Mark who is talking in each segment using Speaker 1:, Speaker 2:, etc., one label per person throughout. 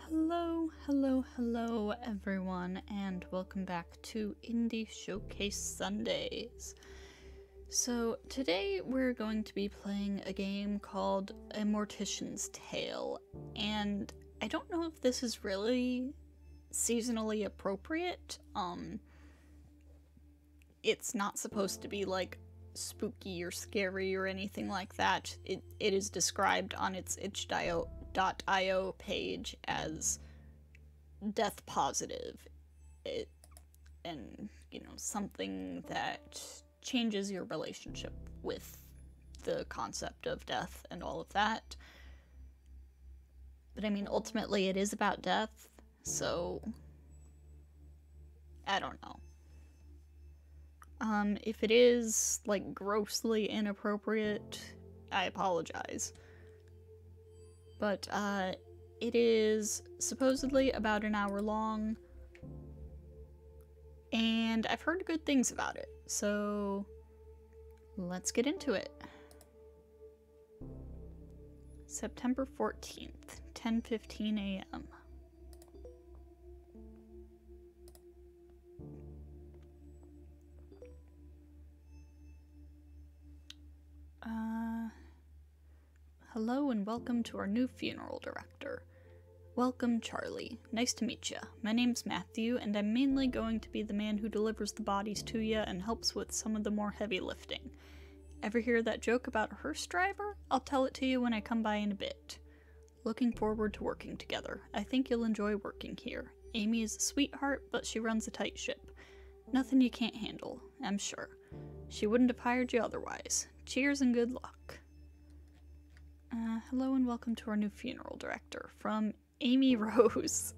Speaker 1: Hello everyone, and welcome back to Indie Showcase Sundays. So today we're going to be playing a game called A Mortician's Tale, and I don't know if this is really seasonally appropriate. It's not supposed to be like spooky or scary or anything like that. It is described on its itch.io page as death positive, and something that changes your relationship with the concept of death and all of that. But I mean, ultimately it is about death, so I don't know. If it is like grossly inappropriate, I apologize. But it is supposedly about an hour long, and I've heard good things about it, so let's get into it. September 14th, 10:15 a.m. Hello and welcome to our new funeral director. Welcome, Charlie. Nice to meet ya. My name's Matthew, and I'm mainly going to be the man who delivers the bodies to ya and helps with some of the more heavy lifting. Ever hear that joke about a hearse driver? I'll tell it to you when I come by in a bit. Looking forward to working together. I think you'll enjoy working here. Amy is a sweetheart, but she runs a tight ship. Nothing you can't handle, I'm sure. She wouldn't have hired you otherwise. Cheers and good luck. Hello and welcome to our new funeral director, from Amy Rose.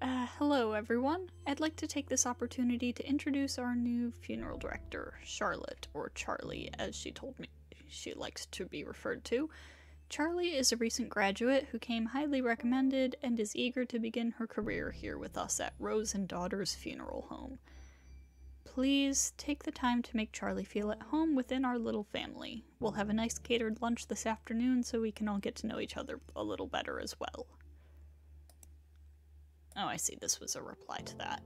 Speaker 1: Hello everyone. I'd like to take this opportunity to introduce our new funeral director, Charlotte, or Charlie, as she told me she likes to be referred to. Charlie is a recent graduate who came highly recommended and is eager to begin her career here with us at Rose and Daughters Funeral Home. Please take the time to make Charlie feel at home within our little family. We'll have a nice catered lunch this afternoon so we can all get to know each other a little better as well. Oh, I see. This was a reply to that.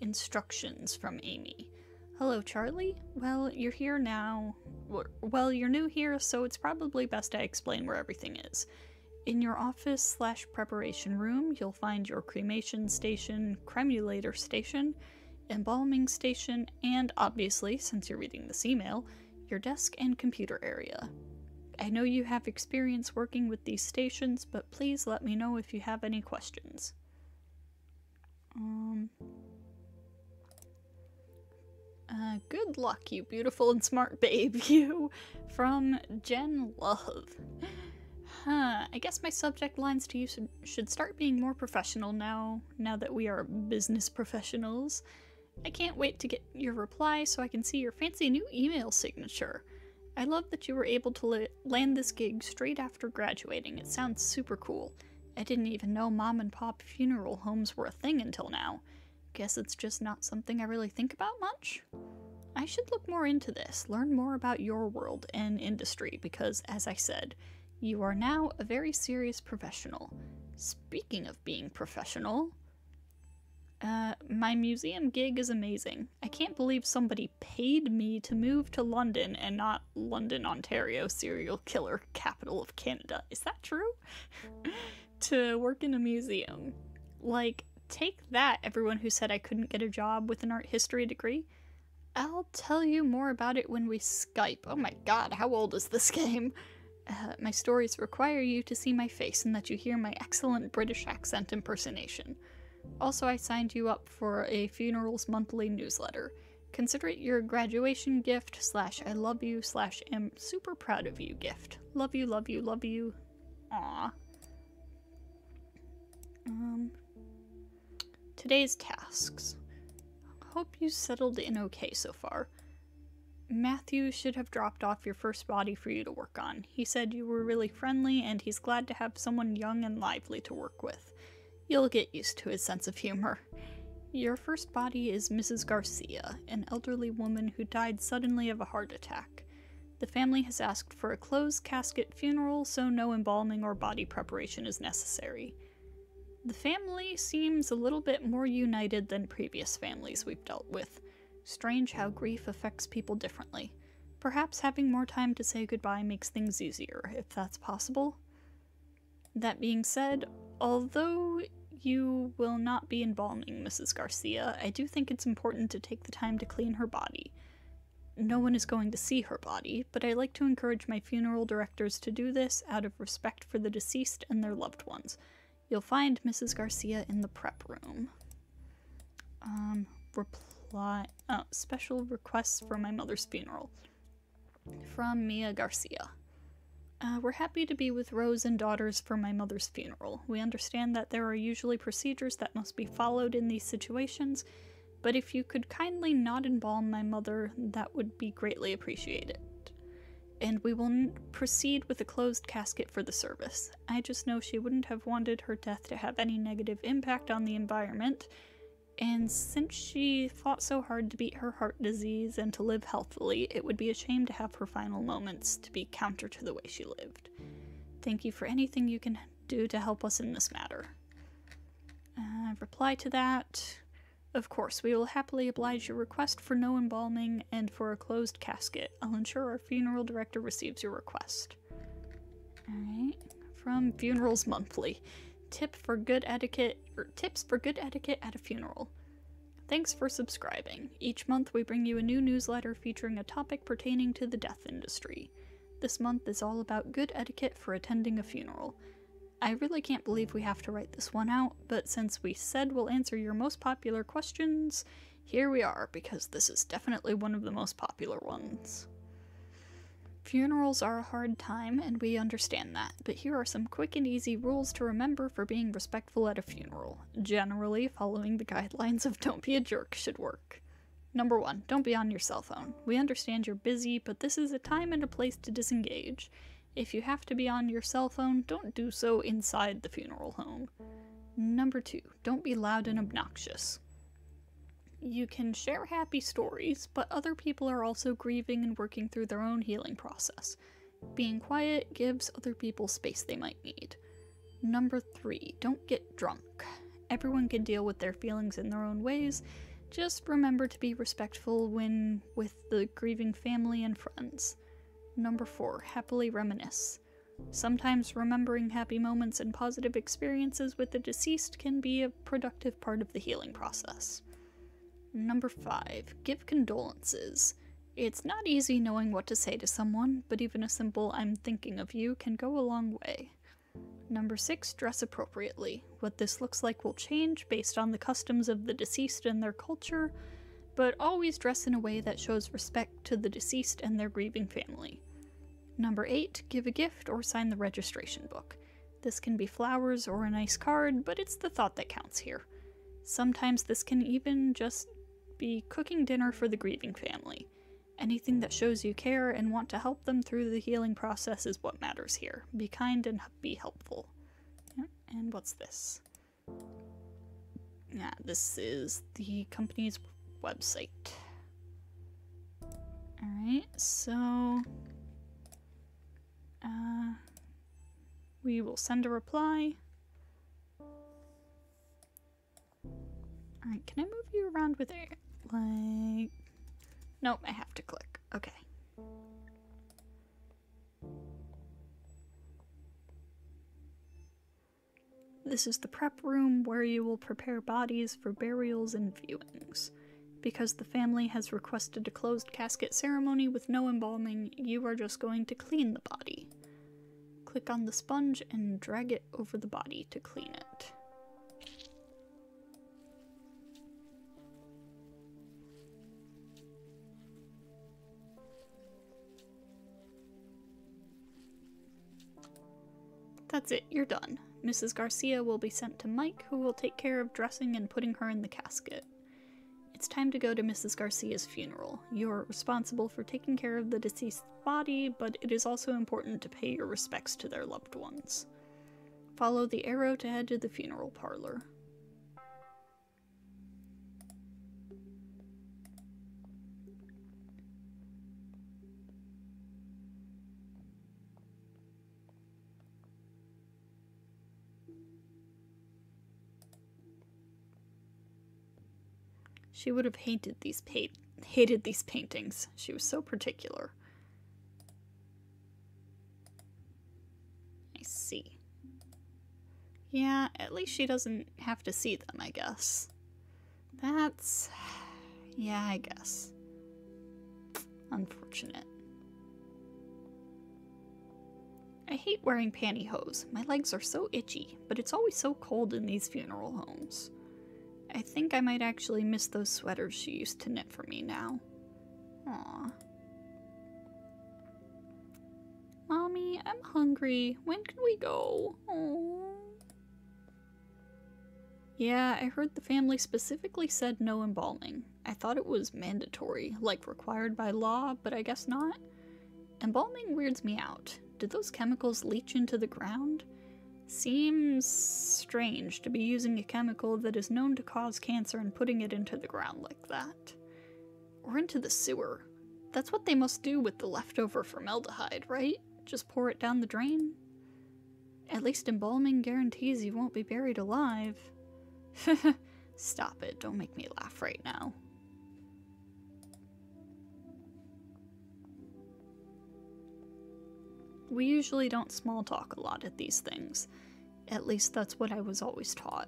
Speaker 1: Instructions from Amy. Hello, Charlie. Well, you're here now. Well, you're new here, so it's probably best I explain where everything is. In your office/preparation room, you'll find your cremation station, cremulator station, embalming station, and obviously, since you're reading this email, your desk and computer area. I know you have experience working with these stations, but please let me know if you have any questions. Good luck, you beautiful and smart babe, you. From Jen Love. I guess my subject lines to you should start being more professional now that we are business professionals. I can't wait to get your reply so I can see your fancy new email signature. I love that you were able to land this gig straight after graduating. It sounds super cool. I didn't even know mom and pop funeral homes were a thing until now. Guess it's just not something I really think about much. I should look more into this, learn more about your world and industry, because, as I said, you are now a very serious professional. Speaking of being professional, my museum gig is amazing. I can't believe somebody paid me to move to London and not London, Ontario, serial killer capital of Canada. Is that true? To work in a museum. Like, take that, everyone who said I couldn't get a job with an art history degree. I'll tell you more about it when we Skype. Oh my god, how old is this game? My stories require you to see my face and that you hear my excellent British accent impersonation. Also, I signed you up for a funerals monthly newsletter. Consider it your graduation gift / I love you / am super proud of you gift. Love you, love you, love you. Aww. Today's tasks. Hope you settled in okay so far. Matthew should have dropped off your first body for you to work on. He said you were really friendly, and he's glad to have someone young and lively to work with. You'll get used to his sense of humor. Your first body is Mrs. Garcia, an elderly woman who died suddenly of a heart attack. The family has asked for a closed casket funeral, so no embalming or body preparation is necessary. The family seems a little bit more united than previous families we've dealt with. Strange how grief affects people differently. Perhaps having more time to say goodbye makes things easier, if that's possible. That being said, although you will not be embalming Mrs. Garcia, I do think it's important to take the time to clean her body. No one is going to see her body, but I like to encourage my funeral directors to do this out of respect for the deceased and their loved ones. You'll find Mrs. Garcia in the prep room. Special requests for my mother's funeral. From Mia Garcia. We're happy to be with Rose and daughters for my mother's funeral. We understand that there are usually procedures that must be followed in these situations, but if you could kindly not embalm my mother, that would be greatly appreciated. And we will proceed with a closed casket for the service. I just know she wouldn't have wanted her death to have any negative impact on the environment, and since she fought so hard to beat her heart disease and to live healthily, it would be a shame to have her final moments to be counter to the way she lived. Thank you for anything you can do to help us in this matter. Reply to that. Of course, we will happily oblige your request for no embalming and for a closed casket. I'll ensure our funeral director receives your request. Alright. From Funerals Monthly. Tips for good etiquette at a funeral. Thanks for subscribing. Each month we bring you a new newsletter featuring a topic pertaining to the death industry. This month is all about good etiquette for attending a funeral. I really can't believe we have to write this one out, but since we said we'll answer your most popular questions, here we are, because this is definitely one of the most popular ones. Funerals are a hard time, and we understand that, but here are some quick and easy rules to remember for being respectful at a funeral. Generally, following the guidelines of don't be a jerk should work. Number 1, don't be on your cell phone. We understand you're busy, but this is a time and a place to disengage. If you have to be on your cell phone, don't do so inside the funeral home. Number 2, don't be loud and obnoxious. You can share happy stories, but other people are also grieving and working through their own healing process. Being quiet gives other people space they might need. Number 3, don't get drunk. Everyone can deal with their feelings in their own ways. Just remember to be respectful when with the grieving family and friends. Number 4, happily reminisce. Sometimes remembering happy moments and positive experiences with the deceased can be a productive part of the healing process. Number 5, give condolences. It's not easy knowing what to say to someone, but even a simple "I'm thinking of you" can go a long way. Number 6, dress appropriately. What this looks like will change based on the customs of the deceased and their culture, but always dress in a way that shows respect to the deceased and their grieving family. Number 8, give a gift or sign the registration book. This can be flowers or a nice card, but it's the thought that counts here. Sometimes this can even just be cooking dinner for the grieving family. Anything that shows you care and want to help them through the healing process is what matters here. Be kind and be helpful. Yeah, and what's this? Yeah, this is the company's website. Alright, so we will send a reply. Alright, can I move you around with it? Like... Nope, I have to click. Okay. This is the prep room where you will prepare bodies for burials and viewings. Because the family has requested a closed casket ceremony with no embalming, you are just going to clean the body. Click on the sponge and drag it over the body to clean it. That's it, you're done. Mrs. Garcia will be sent to Mike, who will take care of dressing and putting her in the casket. It's time to go to Mrs. Garcia's funeral. You're responsible for taking care of the deceased's body, but it is also important to pay your respects to their loved ones. Follow the arrow to head to the funeral parlor. She would have hated these paintings. She was so particular. I see. Yeah, at least she doesn't have to see them, I guess. That's... yeah, I guess. Unfortunate. I hate wearing pantyhose. My legs are so itchy, but it's always so cold in these funeral homes. I think I might actually miss those sweaters she used to knit for me now. Aww. Mommy, I'm hungry. When can we go? Aww. Yeah, I heard the family specifically said no embalming. I thought it was mandatory, like required by law, but I guess not. Embalming weirds me out. Did those chemicals leach into the ground? Seems strange to be using a chemical that is known to cause cancer and putting it into the ground like that. Or into the sewer. That's what they must do with the leftover formaldehyde, right? Just pour it down the drain? At least embalming guarantees you won't be buried alive. Stop it, don't make me laugh right now. We usually don't small talk a lot at these things. At least that's what I was always taught.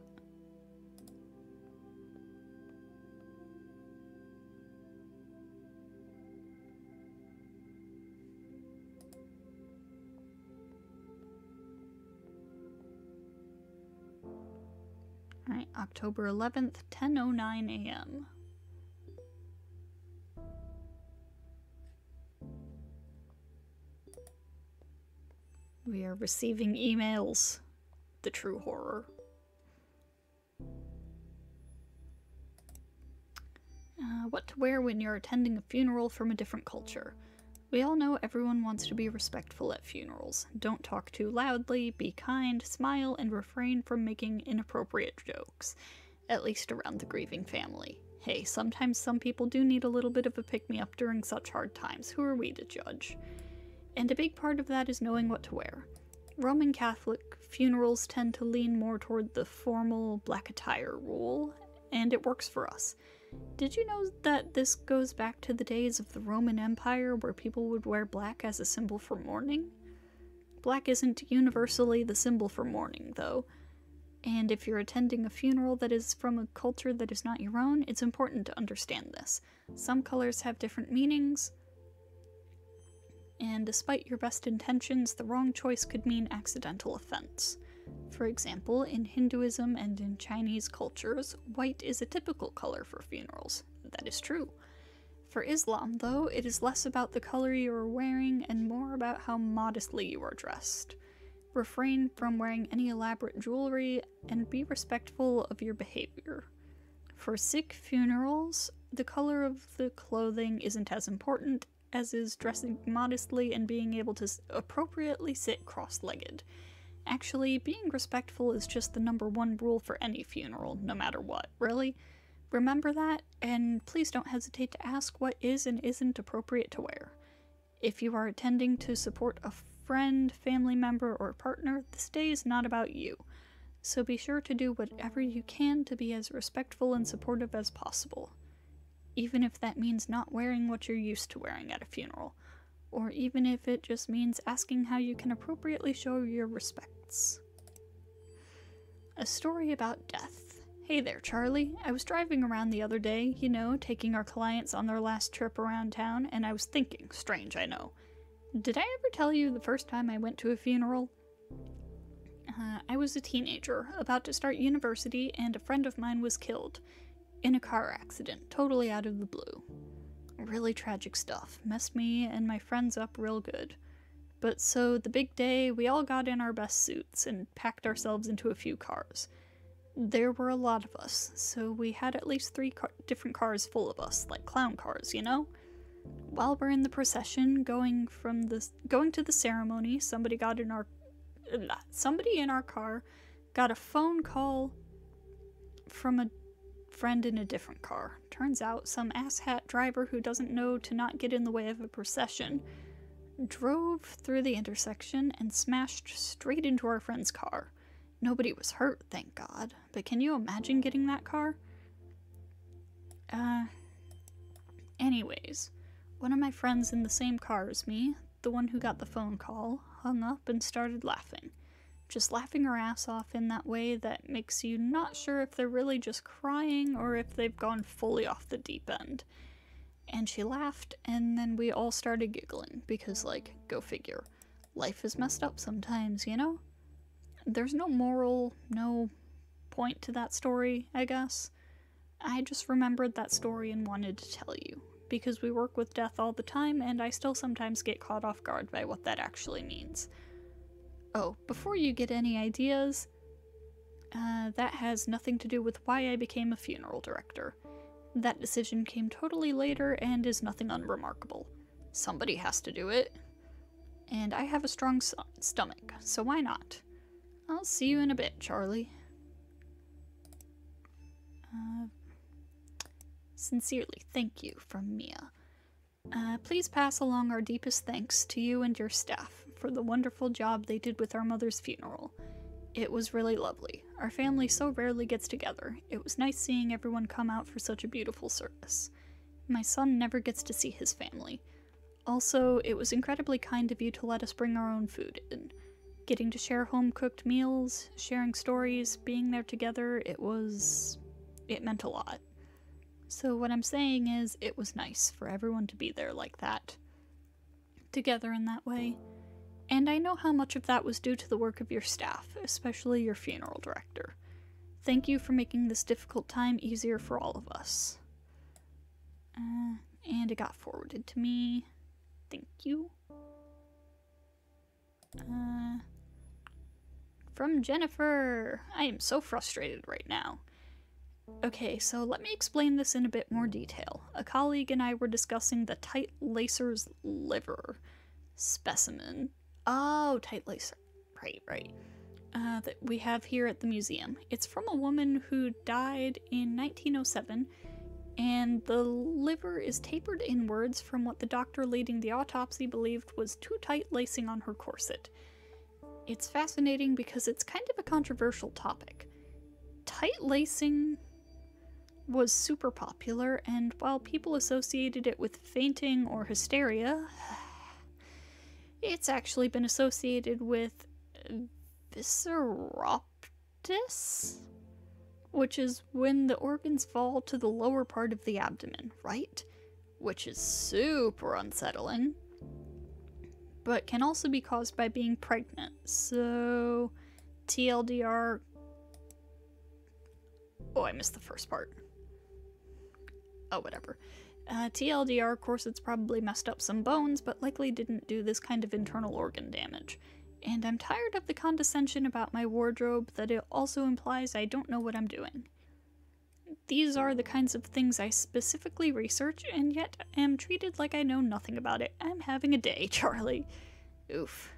Speaker 1: Alright, October 11th, 10:09 a.m. We are receiving emails. The true horror. What to wear when you're attending a funeral from a different culture. We all know everyone wants to be respectful at funerals. Don't talk too loudly, be kind, smile, and refrain from making inappropriate jokes. At least around the grieving family. Hey, sometimes some people do need a little bit of a pick-me-up during such hard times. Who are we to judge? And a big part of that is knowing what to wear. Roman Catholic funerals tend to lean more toward the formal black attire rule, and it works for us. Did you know that this goes back to the days of the Roman Empire where people would wear black as a symbol for mourning? Black isn't universally the symbol for mourning, though. And if you're attending a funeral that is from a culture that is not your own, it's important to understand this. Some colors have different meanings, and despite your best intentions, the wrong choice could mean accidental offense. For example, in Hinduism and in Chinese cultures, white is a typical color for funerals. That is true. For Islam, though, it is less about the color you are wearing and more about how modestly you are dressed. Refrain from wearing any elaborate jewelry and be respectful of your behavior. For Sikh funerals, the color of the clothing isn't as important as is dressing modestly and being able to appropriately sit cross-legged. Actually, being respectful is just the #1 rule for any funeral, no matter what, really. Remember that, and please don't hesitate to ask what is and isn't appropriate to wear. If you are attending to support a friend, family member, or partner, this day is not about you. So be sure to do whatever you can to be as respectful and supportive as possible. Even if that means not wearing what you're used to wearing at a funeral, or even if it just means asking how you can appropriately show your respects. A story about death. Hey there, Charlie. I was driving around the other day, you know, taking our clients on their last trip around town, and I was thinking, strange, I know. Did I ever tell you the first time I went to a funeral? I was a teenager, about to start university, and a friend of mine was killed. In a car accident, totally out of the blue. Really tragic stuff. Messed me and my friends up real good. But so, the big day, we all got in our best suits and packed ourselves into a few cars. There were a lot of us, so we had at least 3 different cars full of us, like clown cars, you know? While we're in the procession, going to the ceremony, somebody in our car got a phone call from a friend in a different car. Turns out some asshat driver who doesn't know to not get in the way of a procession drove through the intersection and smashed straight into our friend's car. Nobody was hurt, thank God. But can you imagine getting that car? Anyways, one of my friends in the same car as me, the one who got the phone call, hung up and started laughing. Just laughing her ass off in that way that makes you not sure if they're really just crying or if they've gone fully off the deep end. And she laughed, and then we all started giggling, because, like, go figure. Life is messed up sometimes, you know? There's no moral, no point to that story, I guess. I just remembered that story and wanted to tell you, because we work with death all the time, and I still sometimes get caught off guard by what that actually means. Oh, before you get any ideas, that has nothing to do with why I became a funeral director. That decision came totally later and is nothing unremarkable. Somebody has to do it. And I have a strong stomach, so why not? I'll see you in a bit, Charlie. Sincerely, thank you, from Mia. Please pass along our deepest thanks to you and your staff for the wonderful job they did with our mother's funeral. It was really lovely. Our family so rarely gets together. It was nice seeing everyone come out for such a beautiful service. My son never gets to see his family. Also, it was incredibly kind of you to let us bring our own food in. Getting to share home-cooked meals, sharing stories, being there together, it meant a lot. So what I'm saying is, it was nice for everyone to be there like that. Together in that way. And I know how much of that was due to the work of your staff, especially your funeral director. Thank you for making this difficult time easier for all of us. And it got forwarded to me. Thank you. From Jennifer! I am so frustrated right now. Okay, so let me explain this in a bit more detail. A colleague and I were discussing the tight lacer's liver specimen. Oh, tight lacer. Right. That we have here at the museum. It's from a woman who died in 1907, and the liver is tapered inwards from what the doctor leading the autopsy believed was too tight lacing on her corset. It's fascinating because it's kind of a controversial topic. Tight lacing was super popular, and while people associated it with fainting or hysteria, it's actually been associated with visceroptis, which is when the organs fall to the lower part of the abdomen, right? Which is super unsettling, but can also be caused by being pregnant. So, TLDR... Oh, I missed the first part. Oh, whatever. TLDR, corsets probably messed up some bones, but likely didn't do this kind of internal organ damage. And I'm tired of the condescension about my wardrobe that it also implies I don't know what I'm doing. These are the kinds of things I specifically research, and yet am treated like I know nothing about it. I'm having a day, Charlie. Oof.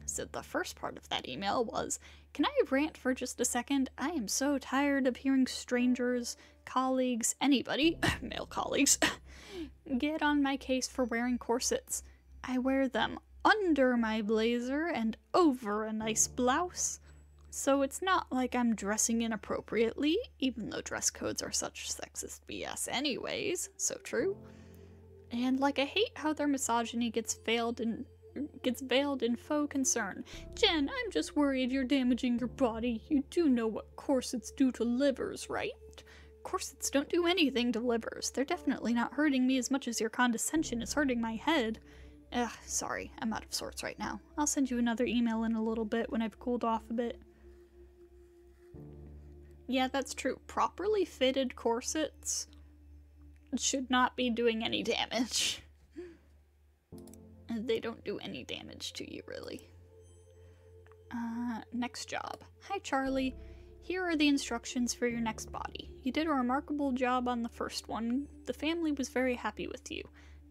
Speaker 1: So the first part of that email was, can I rant for just a second? I am so tired of hearing strangers, colleagues, anybody, male colleagues, get on my case for wearing corsets. I wear them under my blazer and over a nice blouse. So it's not like I'm dressing inappropriately, even though dress codes are such sexist BS anyways. So true. And like, I hate how their misogyny gets veiled in faux concern. Jen, I'm just worried you're damaging your body. You do know what corsets do to livers, right? Corsets don't do anything to livers. They're definitely not hurting me as much as your condescension is hurting my head. Ugh, sorry, I'm out of sorts right now. I'll send you another email in a little bit when I've cooled off a bit. Yeah, that's true. Properly fitted corsets should not be doing any damage. They don't do any damage to you, really. Next job. Hi, Charlie. Here are the instructions for your next body. You did a remarkable job on the first one. The family was very happy with you.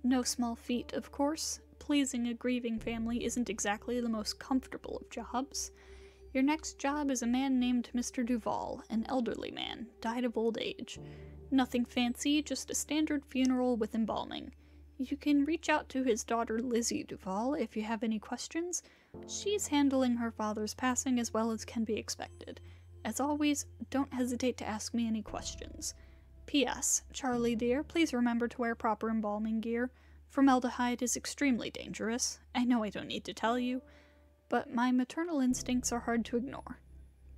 Speaker 1: No small feat, of course. Pleasing a grieving family isn't exactly the most comfortable of jobs. Your next job is a man named Mr. Duval, an elderly man, died of old age. Nothing fancy, just a standard funeral with embalming. You can reach out to his daughter Lizzie Duval if you have any questions. She's handling her father's passing as well as can be expected. As always, don't hesitate to ask me any questions. P.S. Charlie dear, please remember to wear proper embalming gear. Formaldehyde is extremely dangerous. I know I don't need to tell you, but my maternal instincts are hard to ignore.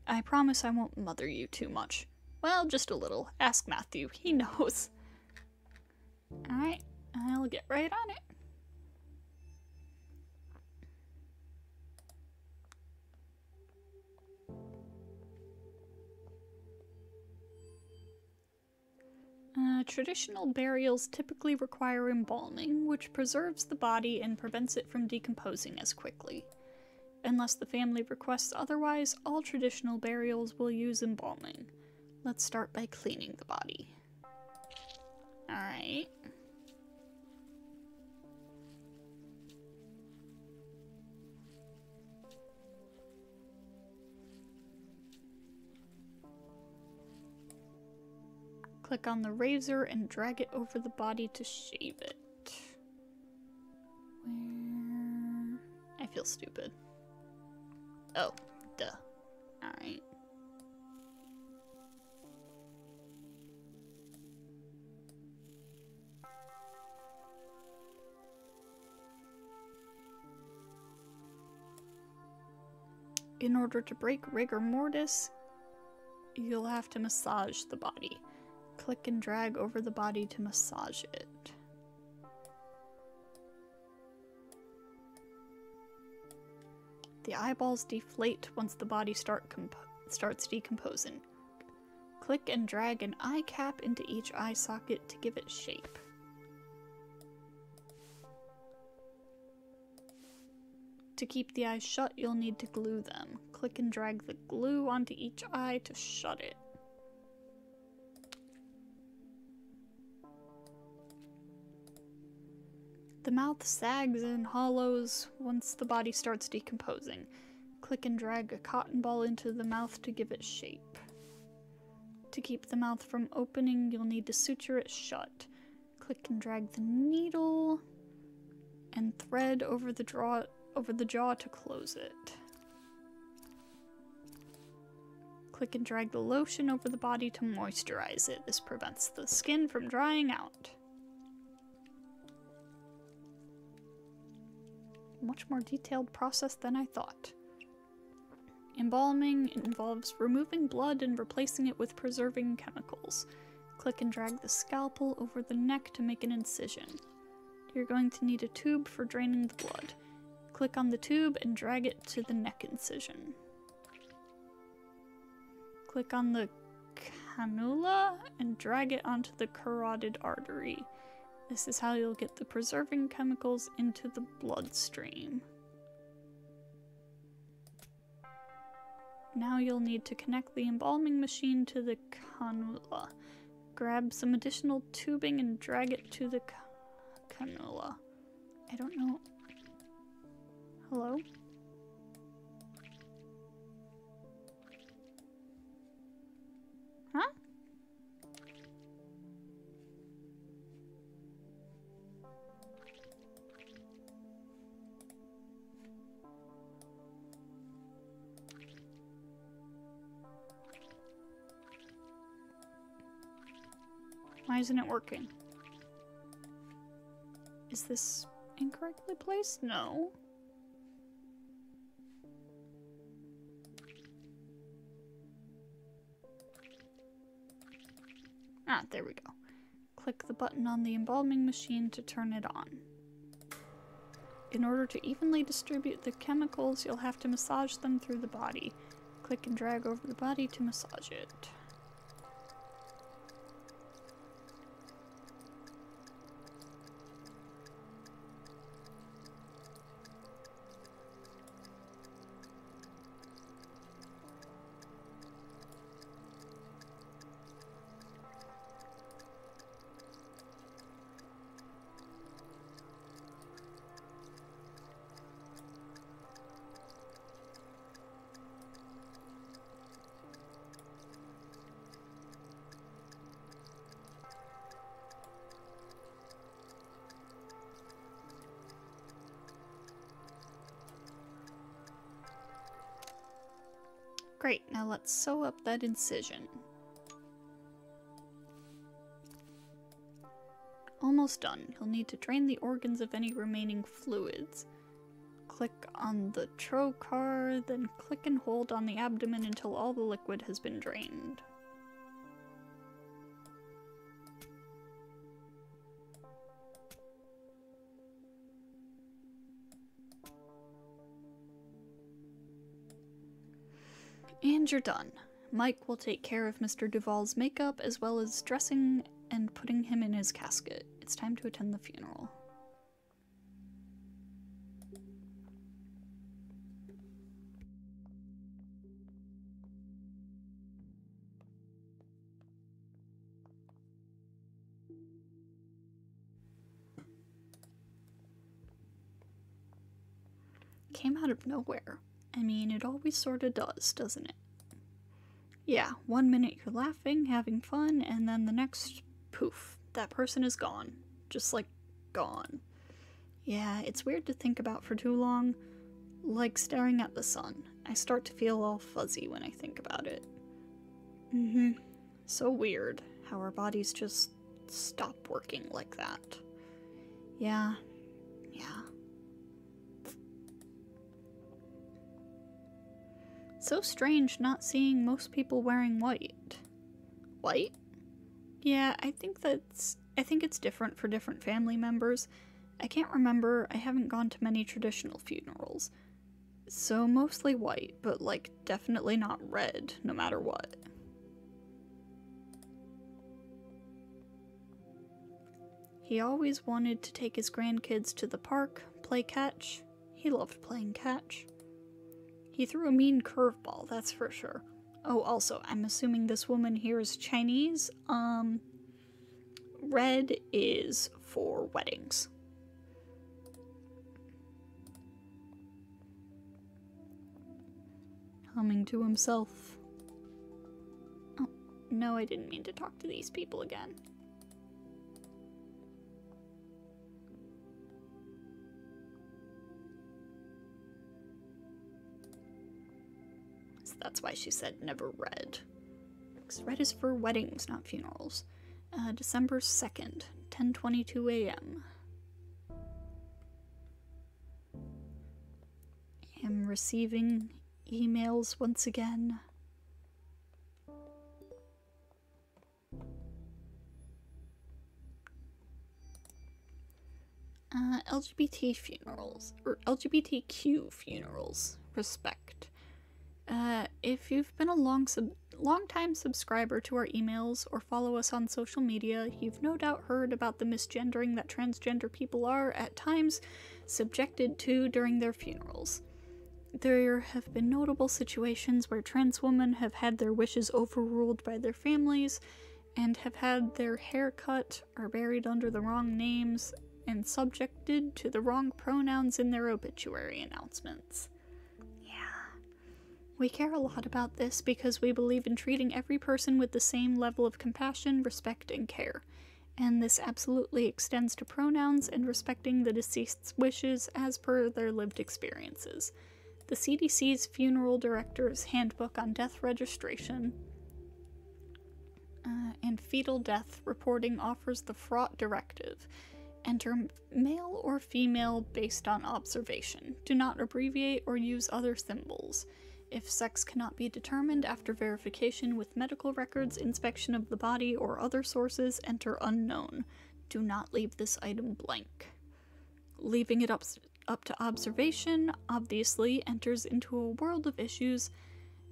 Speaker 1: I promise I won't mother you too much. Well, just a little. Ask Matthew. He knows. Alright, I'll get right on it. Traditional burials typically require embalming, which preserves the body and prevents it from decomposing as quickly. Unless the family requests otherwise, all traditional burials will use embalming. Let's start by cleaning the body. Alright. Click on the razor and drag it over the body to shave it. Where? I feel stupid. Oh, duh. Alright. In order to break rigor mortis, you'll have to massage the body. Click and drag over the body to massage it. The eyeballs deflate once the body starts decomposing. Click and drag an eye cap into each eye socket to give it shape. To keep the eyes shut, you'll need to glue them. Click and drag the glue onto each eye to shut it. The mouth sags and hollows once the body starts decomposing. Click and drag a cotton ball into the mouth to give it shape. To keep the mouth from opening, you'll need to suture it shut. Click and drag the needle and thread over the jaw to close it. Click and drag the lotion over the body to moisturize it. This prevents the skin from drying out. Much more detailed process than I thought. Embalming involves removing blood and replacing it with preserving chemicals. Click and drag the scalpel over the neck to make an incision. You're going to need a tube for draining the blood. Click on the tube and drag it to the neck incision. Click on the cannula and drag it onto the carotid artery. This is how you'll get the preserving chemicals into the bloodstream. Now you'll need to connect the embalming machine to the cannula. Grab some additional tubing and drag it to the cannula. I don't know. Hello? Huh? Why isn't it working? Is this incorrectly placed? No. Ah, there we go. Click the button on the embalming machine to turn it on. In order to evenly distribute the chemicals, you'll have to massage them through the body. Click and drag over the body to massage it. Great, now let's sew up that incision. Almost done. You'll need to drain the organs of any remaining fluids. Click on the trocar, then click and hold on the abdomen until all the liquid has been drained. And you're done. Mike will take care of Mr. Duval's makeup as well as dressing and putting him in his casket. It's time to attend the funeral. Came out of nowhere. I mean, it always sorta does, doesn't it? Yeah, 1 minute you're laughing, having fun, and then the next, poof, that person is gone. Just like, gone. Yeah, it's weird to think about for too long. Like staring at the sun. I start to feel all fuzzy when I think about it. So weird how our bodies just stop working like that. Yeah. So strange not seeing most people wearing white. White? Yeah, I think it's different for different family members. I can't remember, I haven't gone to many traditional funerals. So mostly white, but like definitely not red, no matter what. He always wanted to take his grandkids to the park, play catch. He loved playing catch. He threw a mean curveball, that's for sure. Oh, also, I'm assuming this woman here is Chinese. Red is for weddings. Humming to himself. Oh, no, I didn't mean to talk to these people again. That's why she said never red. Because red is for weddings, not funerals. December 2nd, 10:22 a.m. I'm receiving emails once again. LGBT funerals, or LGBTQ funerals, respect. If you've been a long-time subscriber to our emails or follow us on social media, you've no doubt heard about the misgendering that transgender people are, at times, subjected to during their funerals. There have been notable situations where trans women have had their wishes overruled by their families, and have had their hair cut or buried under the wrong names, and subjected to the wrong pronouns in their obituary announcements. We care a lot about this because we believe in treating every person with the same level of compassion, respect, and care. And this absolutely extends to pronouns and respecting the deceased's wishes as per their lived experiences. The CDC's Funeral Director's Handbook on Death Registration and Fetal Death Reporting offers the fraught directive. Enter male or female based on observation. Do not abbreviate or use other symbols. If sex cannot be determined after verification with medical records, inspection of the body, or other sources, enter unknown. Do not leave this item blank. Leaving it up to observation, obviously, enters into a world of issues,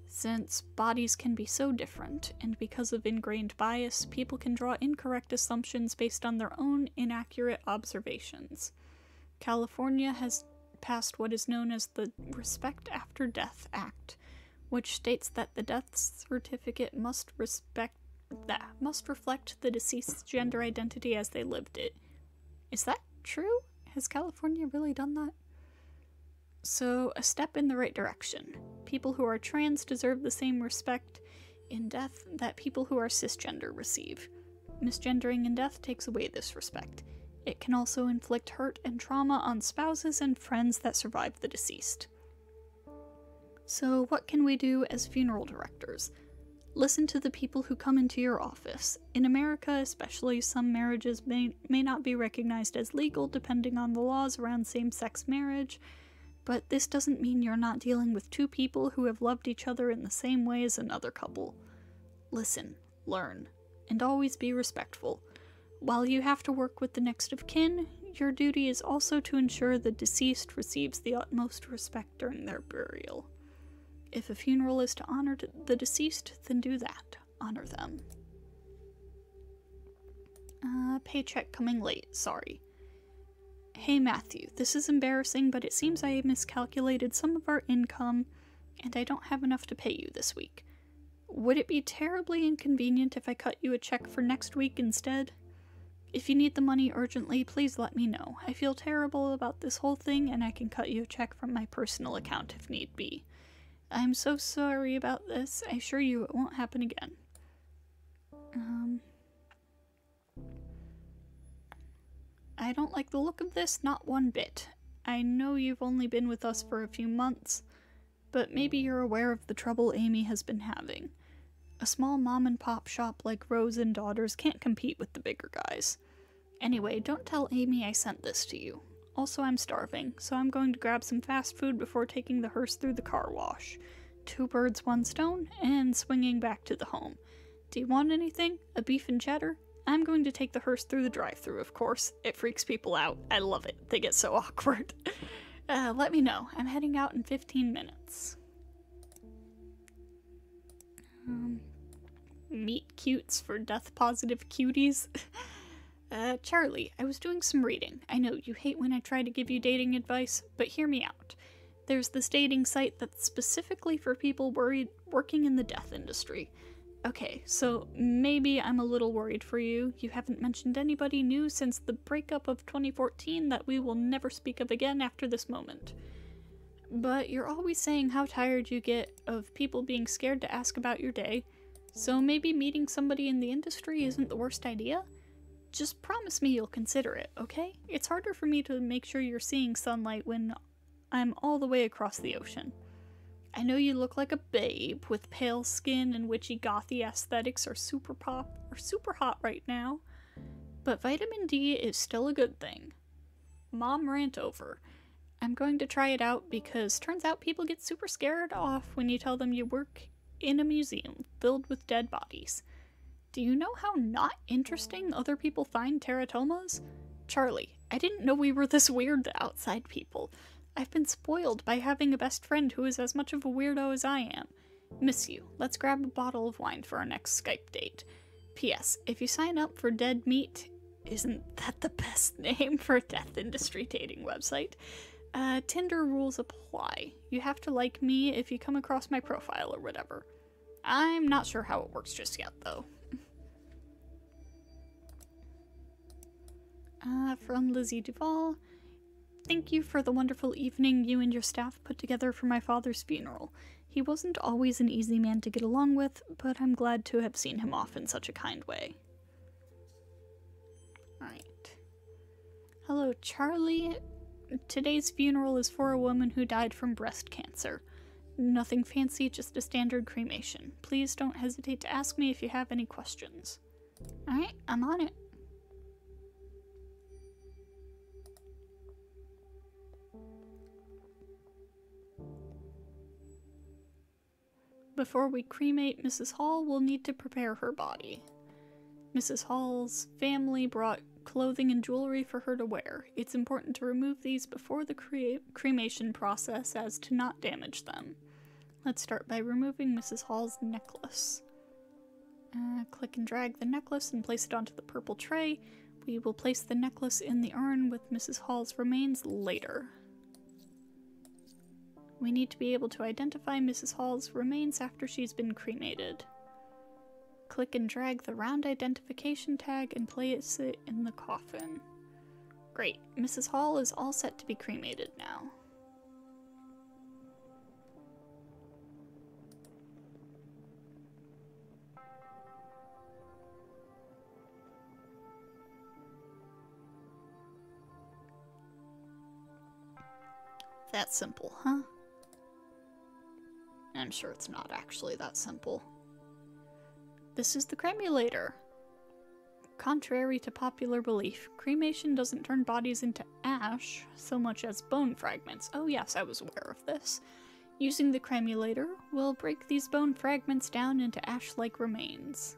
Speaker 1: since bodies can be so different, and because of ingrained bias, people can draw incorrect assumptions based on their own inaccurate observations. California has passed what is known as the Respect After Death Act, which states that the death certificate must reflect the deceased's gender identity as they lived it. Is that true? Has California really done that? So, a step in the right direction. People who are trans deserve the same respect in death that people who are cisgender receive. Misgendering in death takes away this respect. It can also inflict hurt and trauma on spouses and friends that survive the deceased. So what can we do as funeral directors? Listen to the people who come into your office. In America especially, some marriages may not be recognized as legal depending on the laws around same-sex marriage, but this doesn't mean you're not dealing with two people who have loved each other in the same way as another couple. Listen, learn, and always be respectful. While you have to work with the next of kin, your duty is also to ensure the deceased receives the utmost respect during their burial. If a funeral is to honor the deceased, then do that. Honor them. Paycheck coming late, sorry. Hey Matthew, this is embarrassing, but it seems I miscalculated some of our income, and I don't have enough to pay you this week. Would it be terribly inconvenient if I cut you a check for next week instead? If you need the money urgently, please let me know. I feel terrible about this whole thing, and I can cut you a check from my personal account if need be. I'm so sorry about this. I assure you it won't happen again. I don't like the look of this, not one bit. I know you've only been with us for a few months, but maybe you're aware of the trouble Amy has been having. A small mom-and-pop shop like Rose and Daughters can't compete with the bigger guys. Anyway, don't tell Amy I sent this to you. Also, I'm starving, so I'm going to grab some fast food before taking the hearse through the car wash. 2 birds, 1 stone, and swinging back to the home. Do you want anything? A beef and cheddar? I'm going to take the hearse through the drive-thru, of course. It freaks people out. I love it. They get so awkward. Let me know. I'm heading out in 15 minutes. Meet cutes for death-positive cuties. Charlie, I was doing some reading. I know you hate when I try to give you dating advice, but hear me out. There's this dating site that's specifically for people working in the death industry. Okay, so maybe I'm a little worried for you. You haven't mentioned anybody new since the breakup of 2014 that we will never speak of again after this moment. But you're always saying how tired you get of people being scared to ask about your day, so maybe meeting somebody in the industry isn't the worst idea? Just promise me you'll consider it, okay? It's harder for me to make sure you're seeing sunlight when I'm all the way across the ocean. I know you look like a babe with pale skin and witchy gothy aesthetics are super hot right now, but vitamin D is still a good thing. Mom rant over. I'm going to try it out because turns out people get super scared off when you tell them you work in a museum filled with dead bodies. Do you know how not interesting other people find teratomas? Charlie, I didn't know we were this weird to outside people. I've been spoiled by having a best friend who is as much of a weirdo as I am. Miss you. Let's grab a bottle of wine for our next Skype date. P.S. If you sign up for Dead Meat, isn't that the best name for a death industry dating website? Tinder rules apply. You have to like me if you come across my profile or whatever. I'm not sure how it works just yet, though. From Lizzie Duvall. Thank you for the wonderful evening you and your staff put together for my father's funeral. He wasn't always an easy man to get along with, but I'm glad to have seen him off in such a kind way. Alright. Hello, Charlie. Today's funeral is for a woman who died from breast cancer. Nothing fancy, just a standard cremation. Please don't hesitate to ask me if you have any questions. Alright, I'm on it. Before we cremate Mrs. Hall, we'll need to prepare her body. Mrs. Hall's family brought clothing and jewelry for her to wear. It's important to remove these before the cremation process as to not damage them. Let's start by removing Mrs. Hall's necklace. Click and drag the necklace and place it onto the purple tray. We will place the necklace in the urn with Mrs. Hall's remains later. We need to be able to identify Mrs. Hall's remains after she's been cremated. Click and drag the round identification tag and place it in the coffin. Great, Mrs. Hall is all set to be cremated now. That's simple, huh? I'm sure it's not actually that simple. This is the cremulator. Contrary to popular belief, cremation doesn't turn bodies into ash so much as bone fragments. Oh yes, I was aware of this. Using the cremulator, we'll break these bone fragments down into ash-like remains.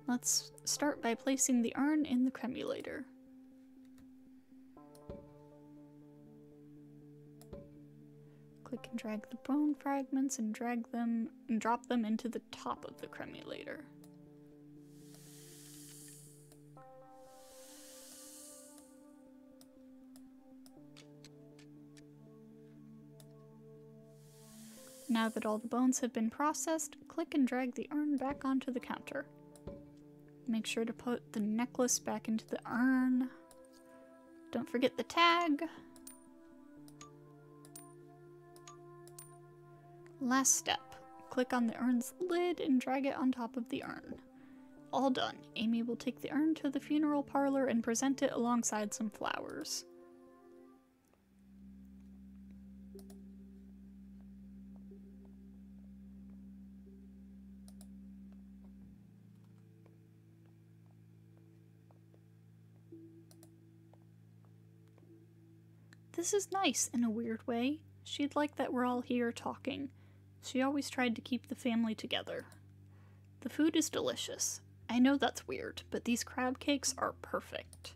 Speaker 1: Let's start by placing the urn in the cremulator. Click and drag the bone fragments and drop them into the top of the cremulator. Now that all the bones have been processed, click and drag the urn back onto the counter. Make sure to put the necklace back into the urn. Don't forget the tag. Last step. Click on the urn's lid and drag it on top of the urn. All done. Amy will take the urn to the funeral parlor and present it alongside some flowers. This is nice in a weird way. She'd like that we're all here talking. She always tried to keep the family together. The food is delicious. I know that's weird, but these crab cakes are perfect.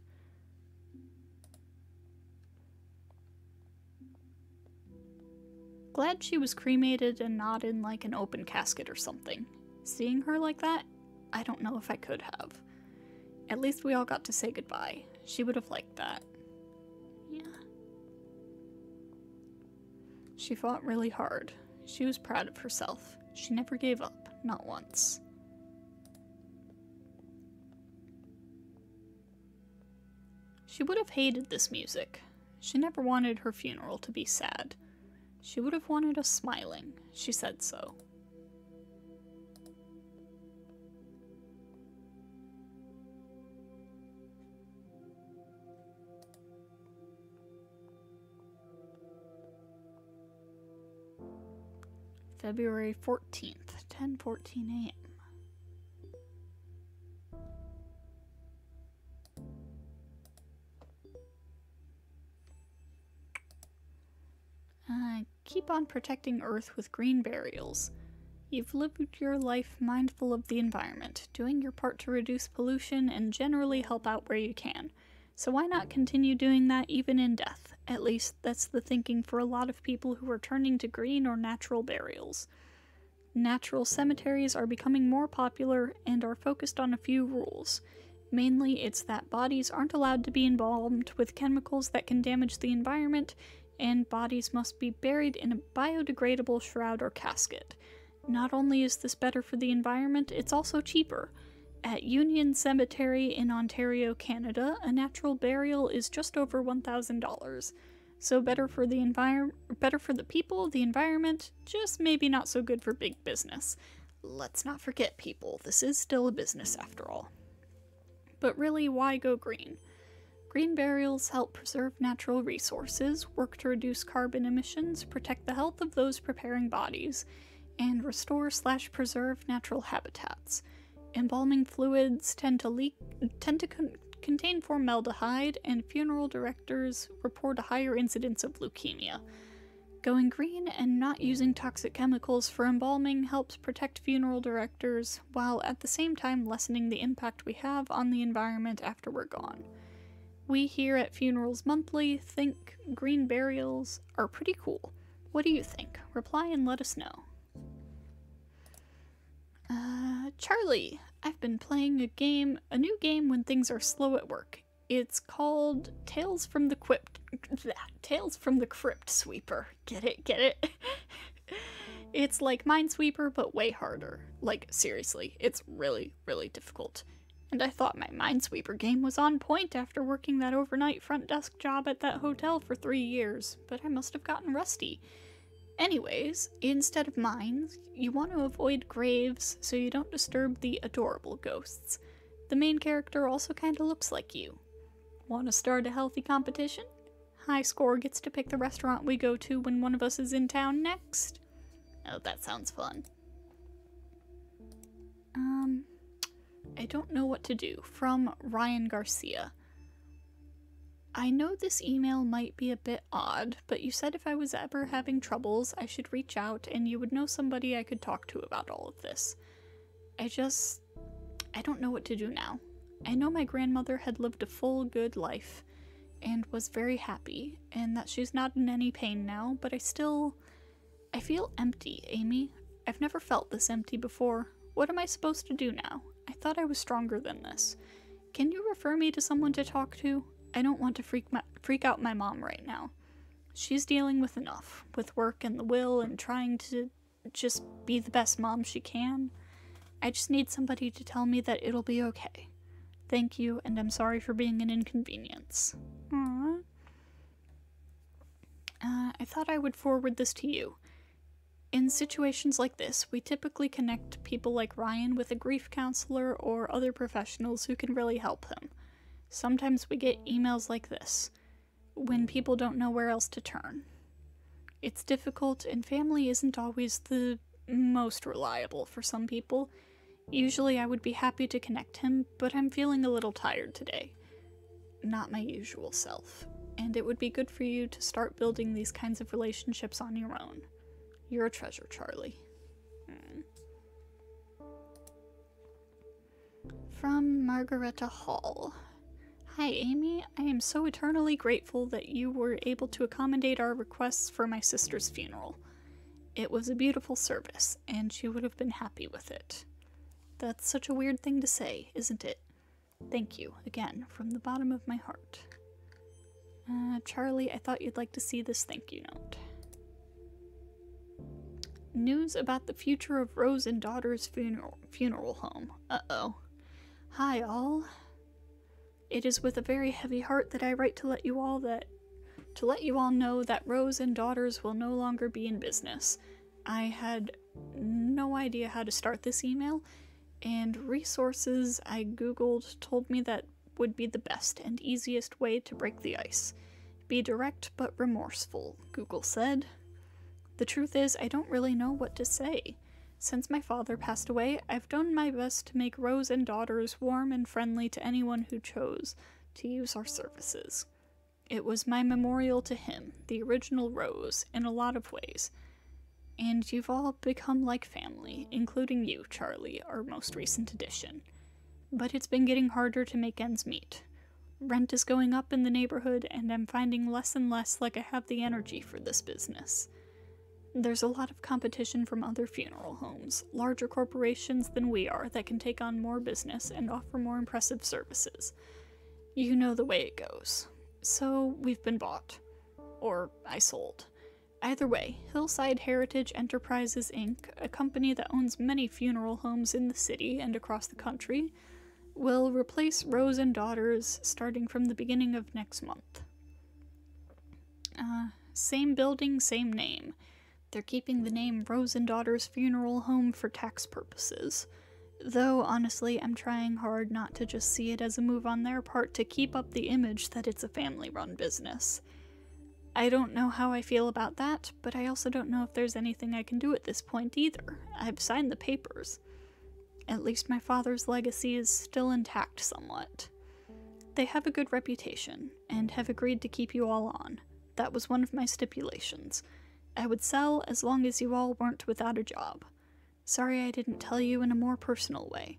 Speaker 1: Glad she was cremated and not in like an open casket or something. Seeing her like that, I don't know if I could have. At least we all got to say goodbye. She would have liked that. Yeah. She fought really hard. She was proud of herself. She never gave up, not once. She would have hated this music. She never wanted her funeral to be sad. She would have wanted us smiling. She said so. February 14th, 10:14 a.m. Keep on protecting Earth with green burials. You've lived your life mindful of the environment, doing your part to reduce pollution and generally help out where you can. So why not continue doing that even in death? At least that's the thinking for a lot of people who are turning to green or natural burials. Natural cemeteries are becoming more popular and are focused on a few rules. Mainly, it's that bodies aren't allowed to be embalmed with chemicals that can damage the environment, and bodies must be buried in a biodegradable shroud or casket. Not only is this better for the environment, it's also cheaper. At Union Cemetery in Ontario, Canada, a natural burial is just over $1,000. So better for the people, the environment, just maybe not so good for big business. Let's not forget, people, this is still a business after all. But really, why go green? Green burials help preserve natural resources, work to reduce carbon emissions, protect the health of those preparing bodies, and restore/preserve natural habitats. Embalming fluids tend to contain formaldehyde, and funeral directors report a higher incidence of leukemia. Going green and not using toxic chemicals for embalming helps protect funeral directors, while at the same time lessening the impact we have on the environment after we're gone. We here at Funerals Monthly think green burials are pretty cool. What do you think? Reply and let us know. Charlie, I've been playing a new game when things are slow at work. It's called Tales from the Crypt Sweeper. Get it? It's like Minesweeper, but way harder. Like, seriously, it's really, really difficult. And I thought my Minesweeper game was on point after working that overnight front desk job at that hotel for 3 years, but I must have gotten rusty. Anyways, instead of mines, you want to avoid graves so you don't disturb the adorable ghosts. The main character also kinda looks like you. Want to start a healthy competition? High score gets to pick the restaurant we go to when one of us is in town next. Oh, that sounds fun. I don't know what to do. From Ryan Garcia. I know this email might be a bit odd, but you said if I was ever having troubles, I should reach out and you would know somebody I could talk to about all of this. I don't know what to do now. I know my grandmother had lived a full, good life and was very happy, and that she's not in any pain now, but I feel empty, Amy. I've never felt this empty before. What am I supposed to do now? I thought I was stronger than this. Can you refer me to someone to talk to? I don't want to freak out my mom right now. She's dealing with enough, with work and the will and trying to just be the best mom she can. I just need somebody to tell me that it'll be okay. Thank you, and I'm sorry for being an inconvenience. Aww. I thought I would forward this to you. In situations like this, we typically connect people like Ryan with a grief counselor or other professionals who can really help them. Sometimes we get emails like this, when people don't know where else to turn. It's difficult, and family isn't always the most reliable for some people. Usually I would be happy to connect him, but I'm feeling a little tired today. Not my usual self, and it would be good for you to start building these kinds of relationships on your own. You're a treasure, Charlie. From Margareta Hall. Hi, Amy. I am so eternally grateful that you were able to accommodate our requests for my sister's funeral. It was a beautiful service, and she would have been happy with it. That's such a weird thing to say, isn't it? Thank you, again, from the bottom of my heart. Charlie, I thought you'd like to see this thank you note. News about the future of Rose and Daughter's funeral home. Uh-oh. Hi, all. It is with a very heavy heart that I write to let you all know that Rose and Daughters will no longer be in business. I had no idea how to start this email, and resources I googled told me that would be the best and easiest way to break the ice. Be direct but remorseful, Google said. The truth is, I don't really know what to say. Since my father passed away, I've done my best to make Rose and Daughters warm and friendly to anyone who chose to use our services. It was my memorial to him, the original Rose, in a lot of ways. And you've all become like family, including you, Charlie, our most recent addition. But it's been getting harder to make ends meet. Rent is going up in the neighborhood, and I'm finding less and less like I have the energy for this business. There's a lot of competition from other funeral homes, larger corporations than we are that can take on more business and offer more impressive services. You know the way it goes. So we've been bought. Or I sold. Either way, Hillside Heritage Enterprises, Inc., a company that owns many funeral homes in the city and across the country, will replace Rose and Daughters starting from the beginning of next month. Same building, same name. They're keeping the name Rose and Daughters Funeral Home for tax purposes. Though, honestly, I'm trying hard not to just see it as a move on their part to keep up the image that it's a family-run business. I don't know how I feel about that, but I also don't know if there's anything I can do at this point either. I've signed the papers. At least my father's legacy is still intact somewhat. They have a good reputation, and have agreed to keep you all on. That was one of my stipulations. I would sell as long as you all weren't without a job. Sorry I didn't tell you in a more personal way.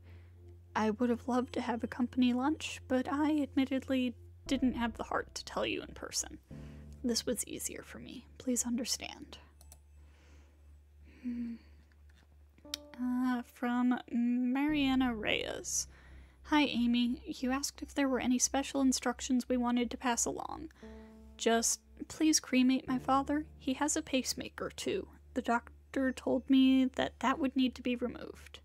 Speaker 1: I would have loved to have a company lunch, but I admittedly didn't have the heart to tell you in person. This was easier for me. Please understand. From Mariana Reyes. Hi, Amy. You asked if there were any special instructions we wanted to pass along. Just, please cremate my father. He has a pacemaker, too. The doctor told me that would need to be removed.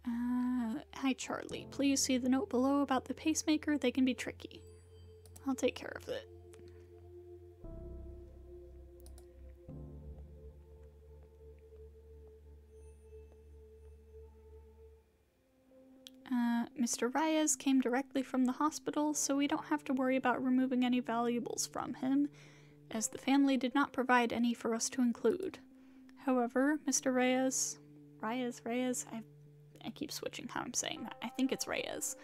Speaker 1: Hi, Charlie. Please see the note below about the pacemaker. They can be tricky. I'll take care of it. Mr. Reyes came directly from the hospital, so we don't have to worry about removing any valuables from him, as the family did not provide any for us to include. However, Mr. Reyes, I keep switching how I'm saying that. I think it's Reyes,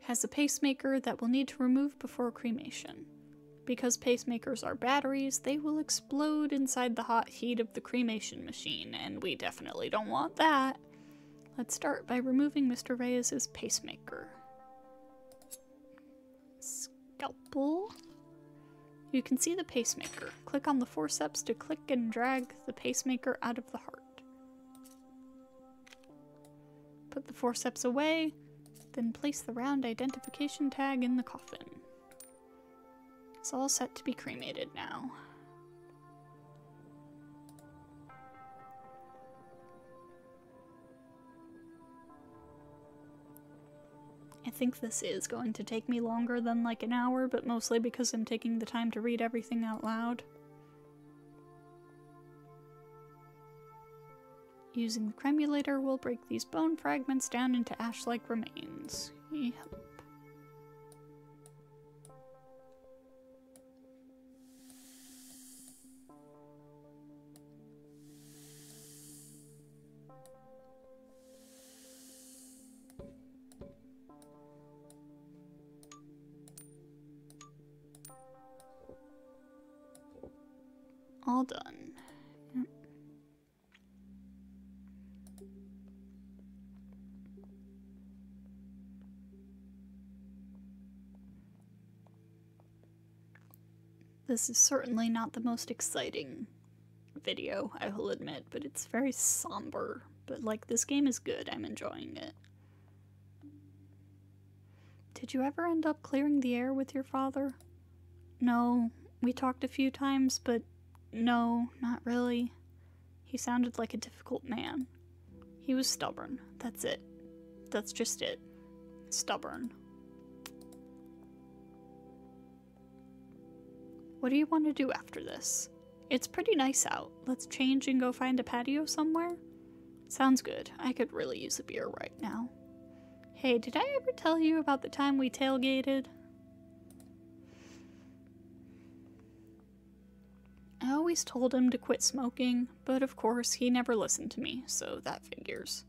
Speaker 1: has a pacemaker that we'll need to remove before cremation. Because pacemakers are batteries, they will explode inside the hot heat of the cremation machine, and we definitely don't want that. Let's start by removing Mr. Reyes' pacemaker. Scalpel. You can see the pacemaker. Click on the forceps to click and drag the pacemaker out of the heart. Put the forceps away, then place the round identification tag in the coffin. It's all set to be cremated now. I think this is going to take me longer than like an hour, but mostly because I'm taking the time to read everything out loud. Using the cremulator, we'll break these bone fragments down into ash-like remains. Yep. All done. Yep. This is certainly not the most exciting video, I will admit, but it's very somber. But like, this game is good, I'm enjoying it. Did you ever end up clearing the air with your father? No, we talked a few times, but no, not really. He sounded like a difficult man. He was stubborn. That's it. That's just it. Stubborn. What do you want to do after this? It's pretty nice out. Let's change and go find a patio somewhere? Sounds good. I could really use a beer right now. Hey, did I ever tell you about the time we tailgated? I always told him to quit smoking, but of course he never listened to me, so that figures.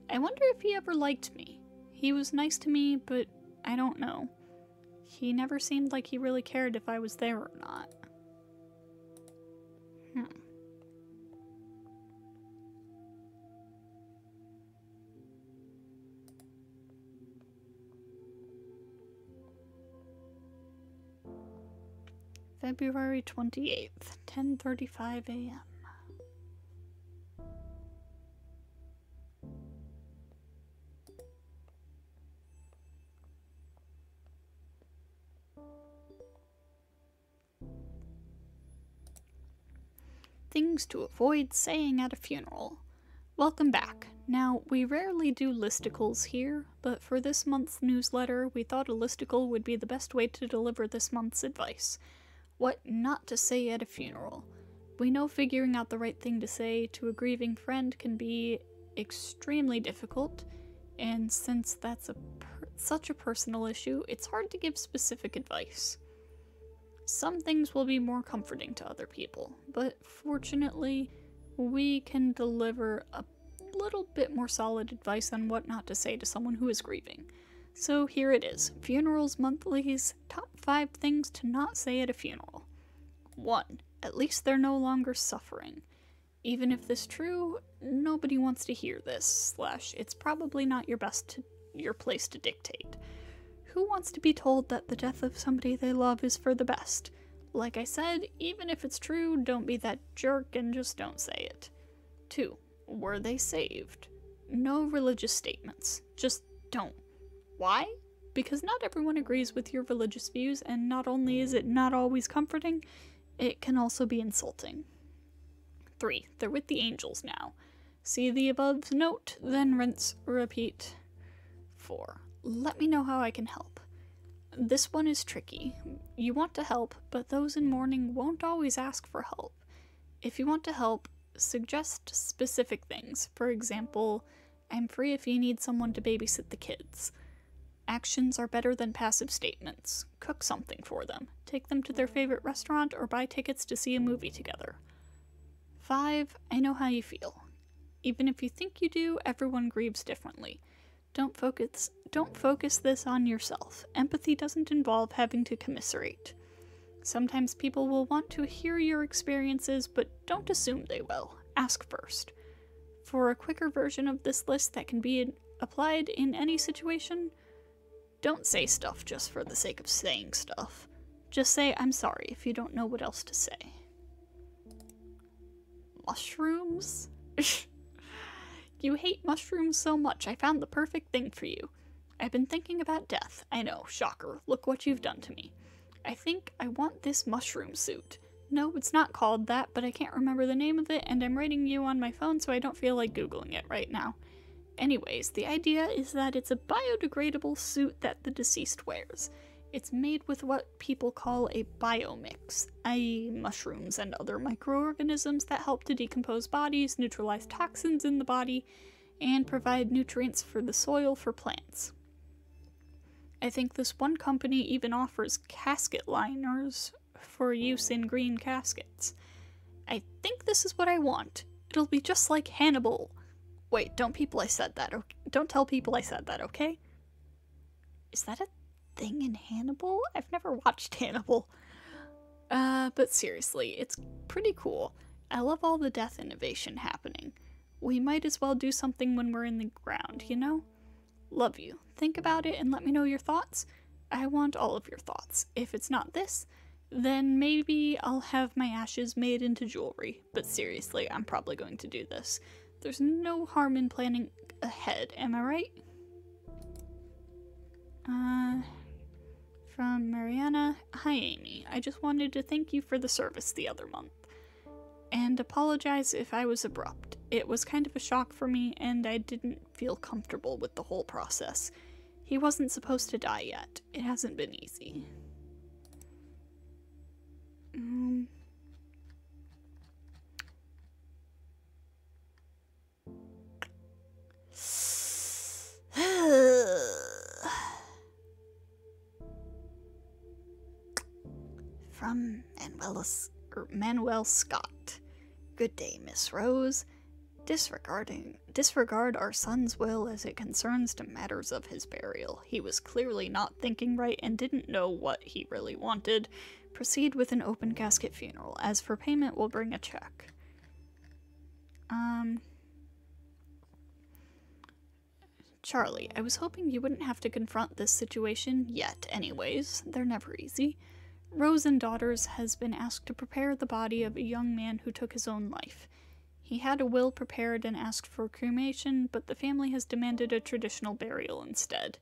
Speaker 1: I wonder if he ever liked me. He was nice to me, but I don't know. He never seemed like he really cared if I was there or not. February 28th, 10:35 a.m. Things to avoid saying at a funeral. Welcome back. Now, we rarely do listicles here, but for this month's newsletter, we thought a listicle would be the best way to deliver this month's advice. What not to say at a funeral. We know figuring out the right thing to say to a grieving friend can be extremely difficult, and since that's such a personal issue, it's hard to give specific advice. Some things will be more comforting to other people, but fortunately, we can deliver a little bit more solid advice on what not to say to someone who is grieving. So here it is, Funerals Monthly's top 5 things to not say at a funeral. 1. At least they're no longer suffering. Even if this is true, nobody wants to hear this, / it's probably not your place to dictate. Who wants to be told that the death of somebody they love is for the best? Like I said, even if it's true, don't be that jerk and just don't say it. 2. Were they saved? No religious statements. Just don't. Why? Because not everyone agrees with your religious views, and not only is it not always comforting, it can also be insulting. 3. They're with the angels now. See the above note, then rinse, repeat. 4. Let me know how I can help. This one is tricky. You want to help, but those in mourning won't always ask for help. If you want to help, suggest specific things. For example, I'm free if you need someone to babysit the kids. Actions are better than passive statements. Cook something for them. Take them to their favorite restaurant or buy tickets to see a movie together. 5. I know how you feel. Even if you think you do, everyone grieves differently. Don't focus this on yourself. Empathy doesn't involve having to commiserate. Sometimes people will want to hear your experiences, but don't assume they will. Ask first. For a quicker version of this list that can be applied in any situation, don't say stuff just for the sake of saying stuff. Just say, I'm sorry, if you don't know what else to say. Mushrooms? You hate mushrooms so much, I found the perfect thing for you. I've been thinking about death. I know, shocker, look what you've done to me. I think I want this mushroom suit. No, it's not called that, but I can't remember the name of it, and I'm writing you on my phone so I don't feel like Googling it right now. Anyways, the idea is that it's a biodegradable suit that the deceased wears. It's made with what people call a biomix, i.e. mushrooms and other microorganisms that help to decompose bodies, neutralize toxins in the body, and provide nutrients for the soil for plants. I think this one company even offers casket liners for use in green caskets. I think this is what I want. It'll be just like Hannibal. Wait, don't tell people I said that, okay? Is that a thing in Hannibal? I've never watched Hannibal. But seriously, it's pretty cool. I love all the death innovation happening. We might as well do something when we're in the ground, you know? Love you. Think about it and let me know your thoughts. I want all of your thoughts. If it's not this, then maybe I'll have my ashes made into jewelry. But seriously, I'm probably going to do this. There's no harm in planning ahead, am I right? From Mariana. Hi Amy, I just wanted to thank you for the service the other month. And apologize if I was abrupt. It was kind of a shock for me, and I didn't feel comfortable with the whole process. He wasn't supposed to die yet. It hasn't been easy. From Manuel Scott. Good day, Miss Rose. Disregard our son's will as it concerns to matters of his burial. He was clearly not thinking right and didn't know what he really wanted. Proceed with an open casket funeral. As for payment, we'll bring a check. Charlie, I was hoping you wouldn't have to confront this situation yet anyways. They're never easy. Rose and Daughters has been asked to prepare the body of a young man who took his own life. He had a will prepared and asked for cremation, but the family has demanded a traditional burial instead.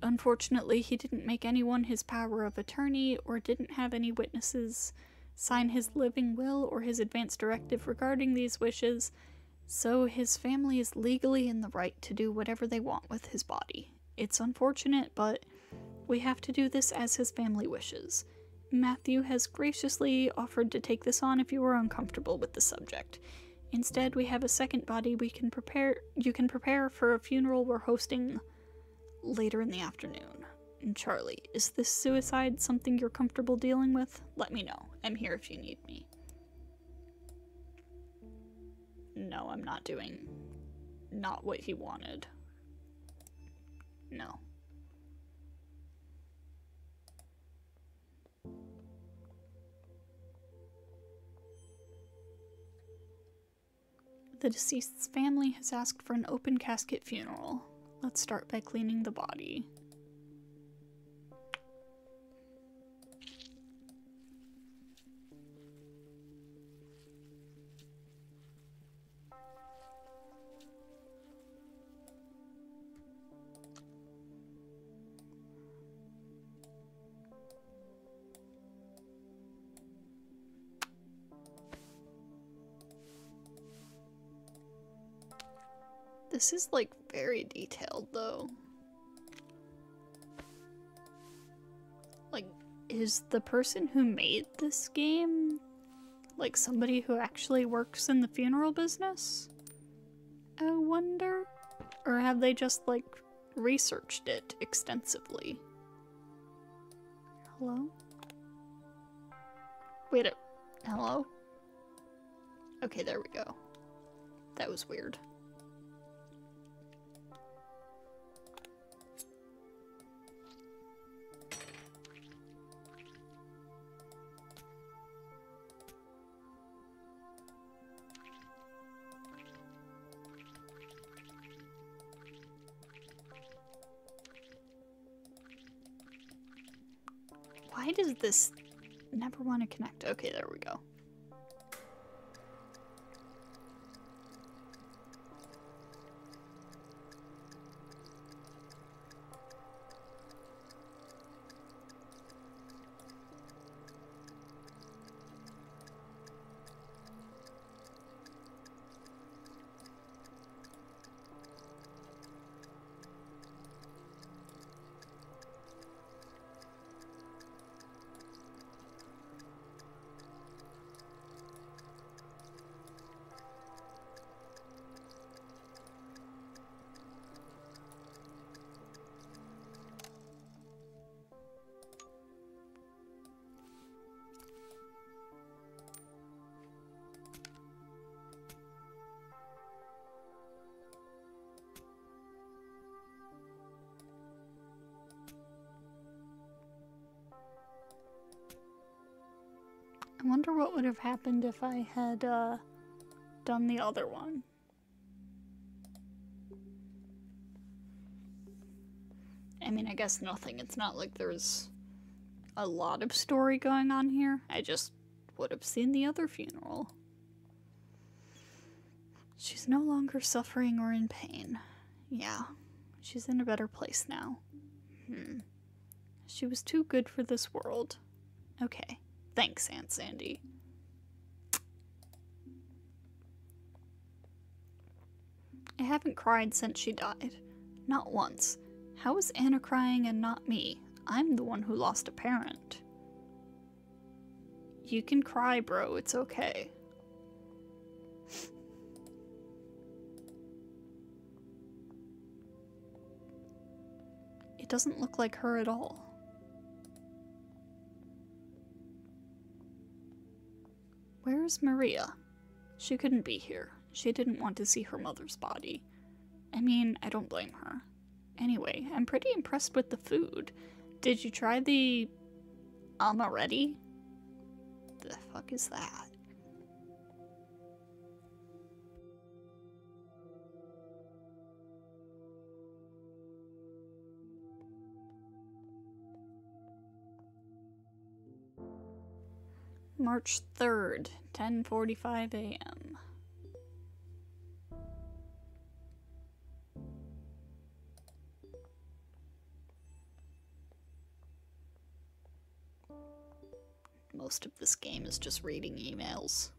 Speaker 1: Unfortunately, he didn't make anyone his power of attorney or didn't have any witnesses sign his living will or his advance directive regarding these wishes, so his family is legally in the right to do whatever they want with his body. It's unfortunate, but we have to do this as his family wishes. Matthew has graciously offered to take this on if you are uncomfortable with the subject. Instead, we have a second body you can prepare for a funeral we're hosting later in the afternoon. And Charlie, is this suicide something you're comfortable dealing with? Let me know. I'm here if you need me. No, I'm not doing not what he wanted. No. The deceased's family has asked for an open casket funeral. Let's start by cleaning the body. This is, like, very detailed, though. Like, is the person who made this game, like, somebody who actually works in the funeral business? I wonder? Or have they just, like, researched it extensively. Hello? Wait a... Hello? Okay, there we go. That was weird. Why does this never want to connect? Okay, there we go. I wonder what would have happened if I had done the other one. I mean, I guess nothing. It's not like there's a lot of story going on here. I just would have seen the other funeral. She's no longer suffering or in pain. Yeah, she's in a better place now. She was too good for this world. Okay. Thanks, Aunt Sandy. I haven't cried since she died. Not once. How is Anna crying and not me? I'm the one who lost a parent. You can cry, bro. It's okay. It doesn't look like her at all. Where's Maria? She couldn't be here. She didn't want to see her mother's body. I mean, I don't blame her. Anyway, I'm pretty impressed with the food. Did you try the amaretti? The fuck is that? March 3rd, 10:45 a.m. Most of this game is just reading emails.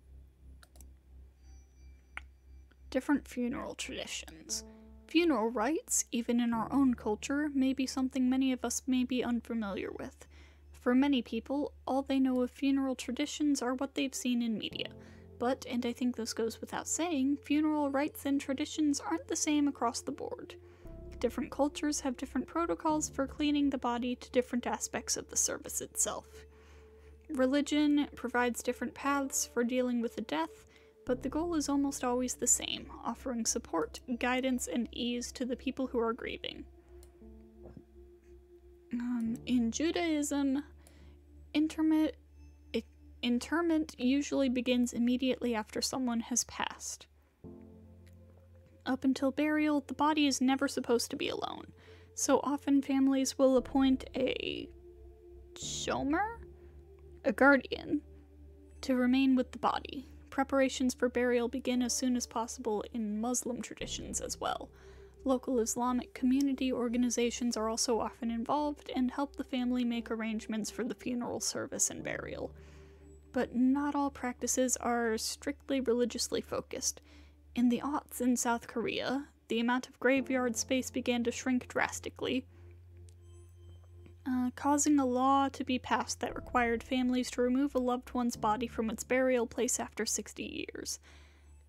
Speaker 1: Different funeral traditions. Funeral rites, even in our own culture, may be something many of us may be unfamiliar with. For many people, all they know of funeral traditions are what they've seen in media. But, and I think this goes without saying, funeral rites and traditions aren't the same across the board. Different cultures have different protocols for cleaning the body to different aspects of the service itself. Religion provides different paths for dealing with the death, but the goal is almost always the same, offering support, guidance, and ease to the people who are grieving. In Judaism, interment usually begins immediately after someone has passed. Up until burial, the body is never supposed to be alone, so often families will appoint a shomer? A guardian, to remain with the body. Preparations for burial begin as soon as possible in Muslim traditions as well. Local Islamic community organizations are also often involved and help the family make arrangements for the funeral service and burial. But not all practices are strictly religiously focused. In the aughts in South Korea, the amount of graveyard space began to shrink drastically, causing a law to be passed that required families to remove a loved one's body from its burial place after 60 years.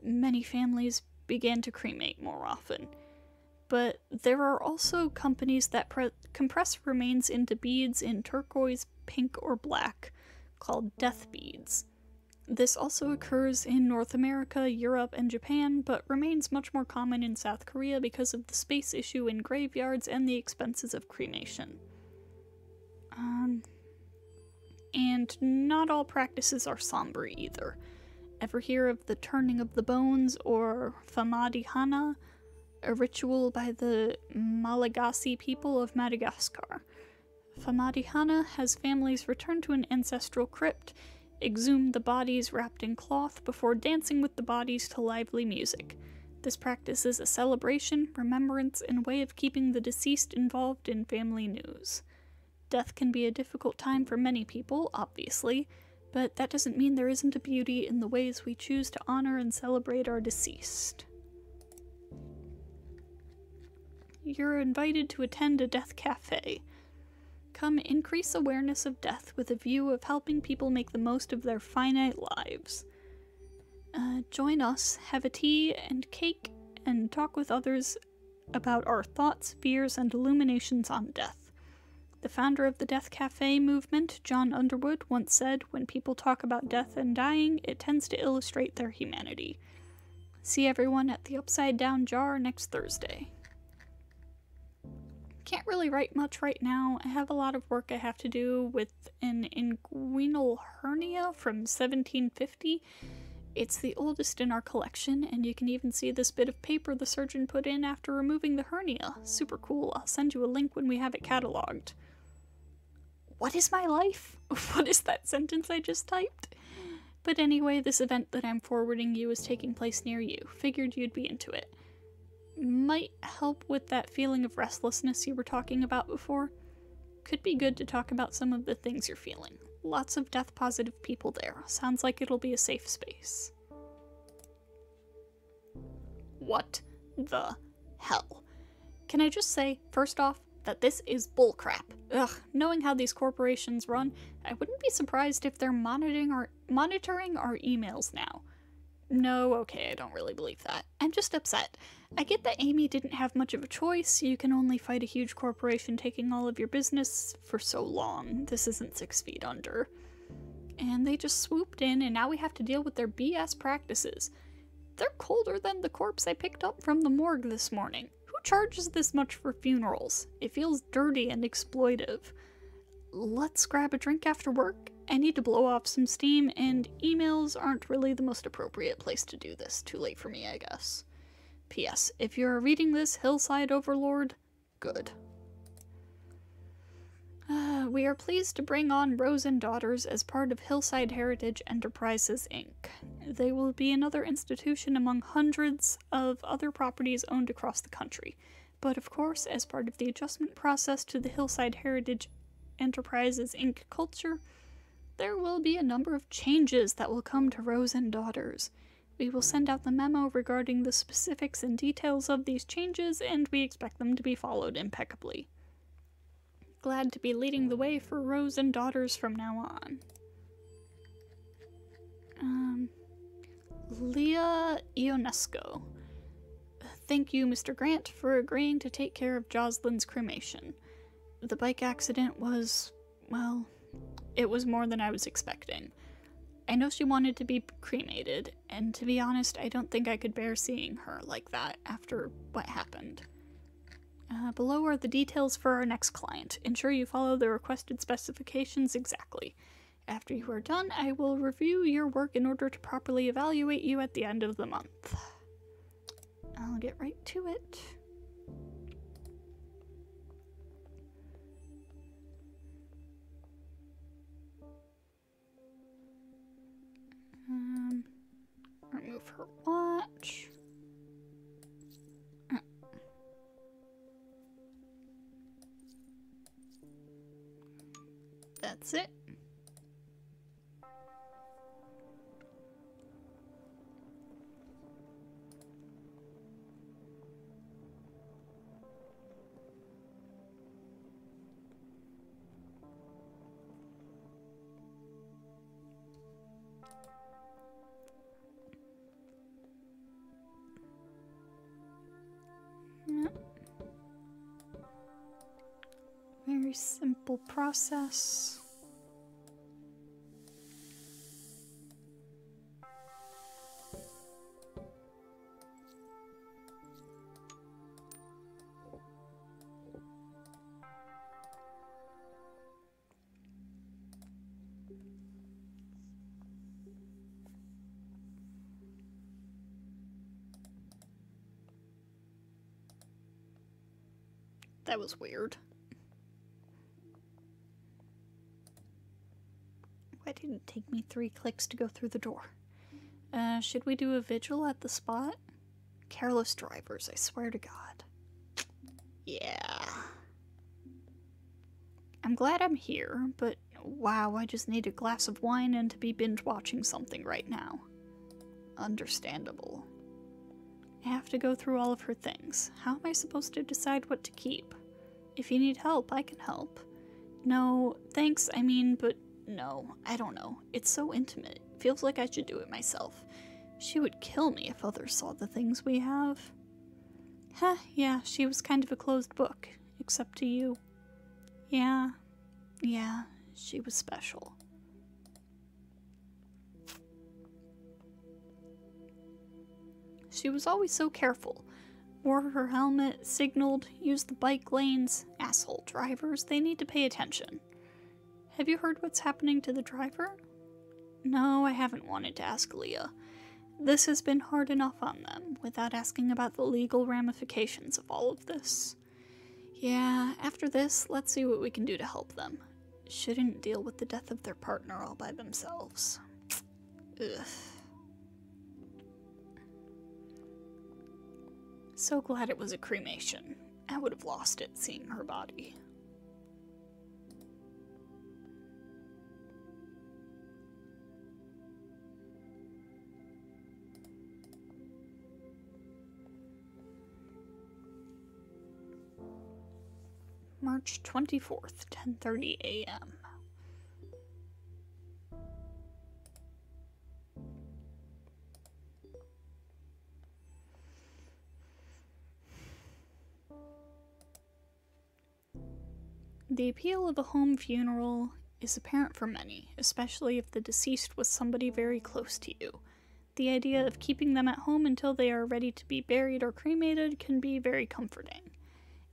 Speaker 1: Many families began to cremate more often. but there are also companies that compress remains into beads in turquoise, pink, or black, called death beads. This also occurs in North America, Europe, and Japan, but remains much more common in South Korea because of the space issue in graveyards and the expenses of cremation. And not all practices are somber either. Ever hear of the turning of the bones or Famadihana, a ritual by the Malagasy people of Madagascar? Famadihana has families return to an ancestral crypt, exhume the bodies wrapped in cloth before dancing with the bodies to lively music. This practice is a celebration, remembrance, and way of keeping the deceased involved in family news. Death can be a difficult time for many people, obviously, but that doesn't mean there isn't a beauty in the ways we choose to honor and celebrate our deceased. You're invited to attend a death cafe. Come increase awareness of death with a view of helping people make the most of their finite lives. Join us, have a tea and cake, and talk with others about our thoughts, fears, and illuminations on death. The founder of the Death Cafe movement, John Underwood, once said, "When people talk about death and dying, it tends to illustrate their humanity." See everyone at the Upside Down Jar next Thursday. Can't really write much right now. I have a lot of work I have to do with an inguinal hernia from 1750. It's the oldest in our collection, and you can even see this bit of paper the surgeon put in after removing the hernia. Super cool. I'll send you a link when we have it cataloged. What is my life? What is that sentence I just typed? But anyway, this event that I'm forwarding you is taking place near you. Figured you'd be into it. Might help with that feeling of restlessness you were talking about before. Could be good to talk about some of the things you're feeling. Lots of death-positive people there. Sounds like it'll be a safe space. What the hell? Can I just say, first off, that this is bullcrap. Ugh, knowing how these corporations run, I wouldn't be surprised if they're monitoring our emails now. No, okay, I don't really believe that. I'm just upset. I get that Amy didn't have much of a choice. You can only fight a huge corporation taking all of your business for so long. This isn't 6 feet under. And they just swooped in, and now we have to deal with their BS practices. They're colder than the corpse I picked up from the morgue this morning. Who charges this much for funerals? It feels dirty and exploitive. Let's grab a drink after work. I need to blow off some steam, and emails aren't really the most appropriate place to do this. Too late for me, I guess. P.S. If you're reading this, Hillside Overlord, good. We are pleased to bring on Rose and Daughters as part of Hillside Heritage Enterprises, Inc. They will be another institution among hundreds of other properties owned across the country. But of course, as part of the adjustment process to the Hillside Heritage Enterprises, Inc. culture, there will be a number of changes that will come to Rose and Daughters. We will send out the memo regarding the specifics and details of these changes, and we expect them to be followed impeccably. Glad to be leading the way for Rose and Daughters from now on. Leah Ionesco. Thank you, Mr. Grant, for agreeing to take care of Jocelyn's cremation. The bike accident was, well, it was more than I was expecting. I know she wanted to be cremated, and to be honest, I don't think I could bear seeing her like that after what happened. Below are the details for our next client. Ensure you follow the requested specifications exactly. After you are done, I will review your work in order to properly evaluate you at the end of the month. I'll get right to it. Remove her watch. That's it. simple process. That was weird. Why did it take me 3 clicks to go through the door? Should we do a vigil at the spot? Careless drivers, I swear to God. Yeah. I'm glad I'm here, but wow, I just need a glass of wine and to be binge-watching something right now. Understandable. I have to go through all of her things. How am I supposed to decide what to keep? If you need help, I can help. No, thanks, I mean, but no, I don't know. It's so intimate. Feels like I should do it myself. She would kill me if others saw the things we have. Heh, yeah, she was kind of a closed book, except to you. Yeah, she was special. She was always so careful. Wore her helmet, signaled, used the bike lanes. Asshole drivers, they need to pay attention. Have you heard what's happening to the driver? No, I haven't wanted to ask Leah. This has been hard enough on them, without asking about the legal ramifications of all of this. Yeah, after this, let's see what we can do to help them. Shouldn't deal with the death of their partner all by themselves. Ugh. So glad it was a cremation. I would have lost it seeing her body. March 24th, 10:30 a.m. The appeal of a home funeral is apparent for many, especially if the deceased was somebody very close to you. The idea of keeping them at home until they are ready to be buried or cremated can be very comforting.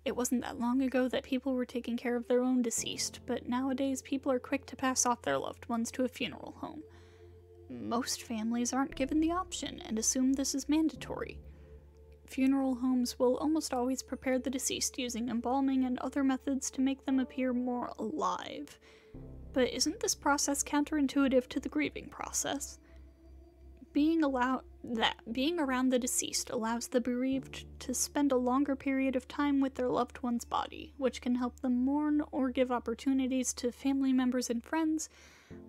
Speaker 1: It wasn't that long ago that people were taking care of their own deceased, but nowadays people are quick to pass off their loved ones to a funeral home. Most families aren't given the option and assume this is mandatory. Funeral homes will almost always prepare the deceased using embalming and other methods to make them appear more alive. But isn't this process counterintuitive to the grieving process? Being around the deceased allows the bereaved to spend a longer period of time with their loved one's body, which can help them mourn or give opportunities to family members and friends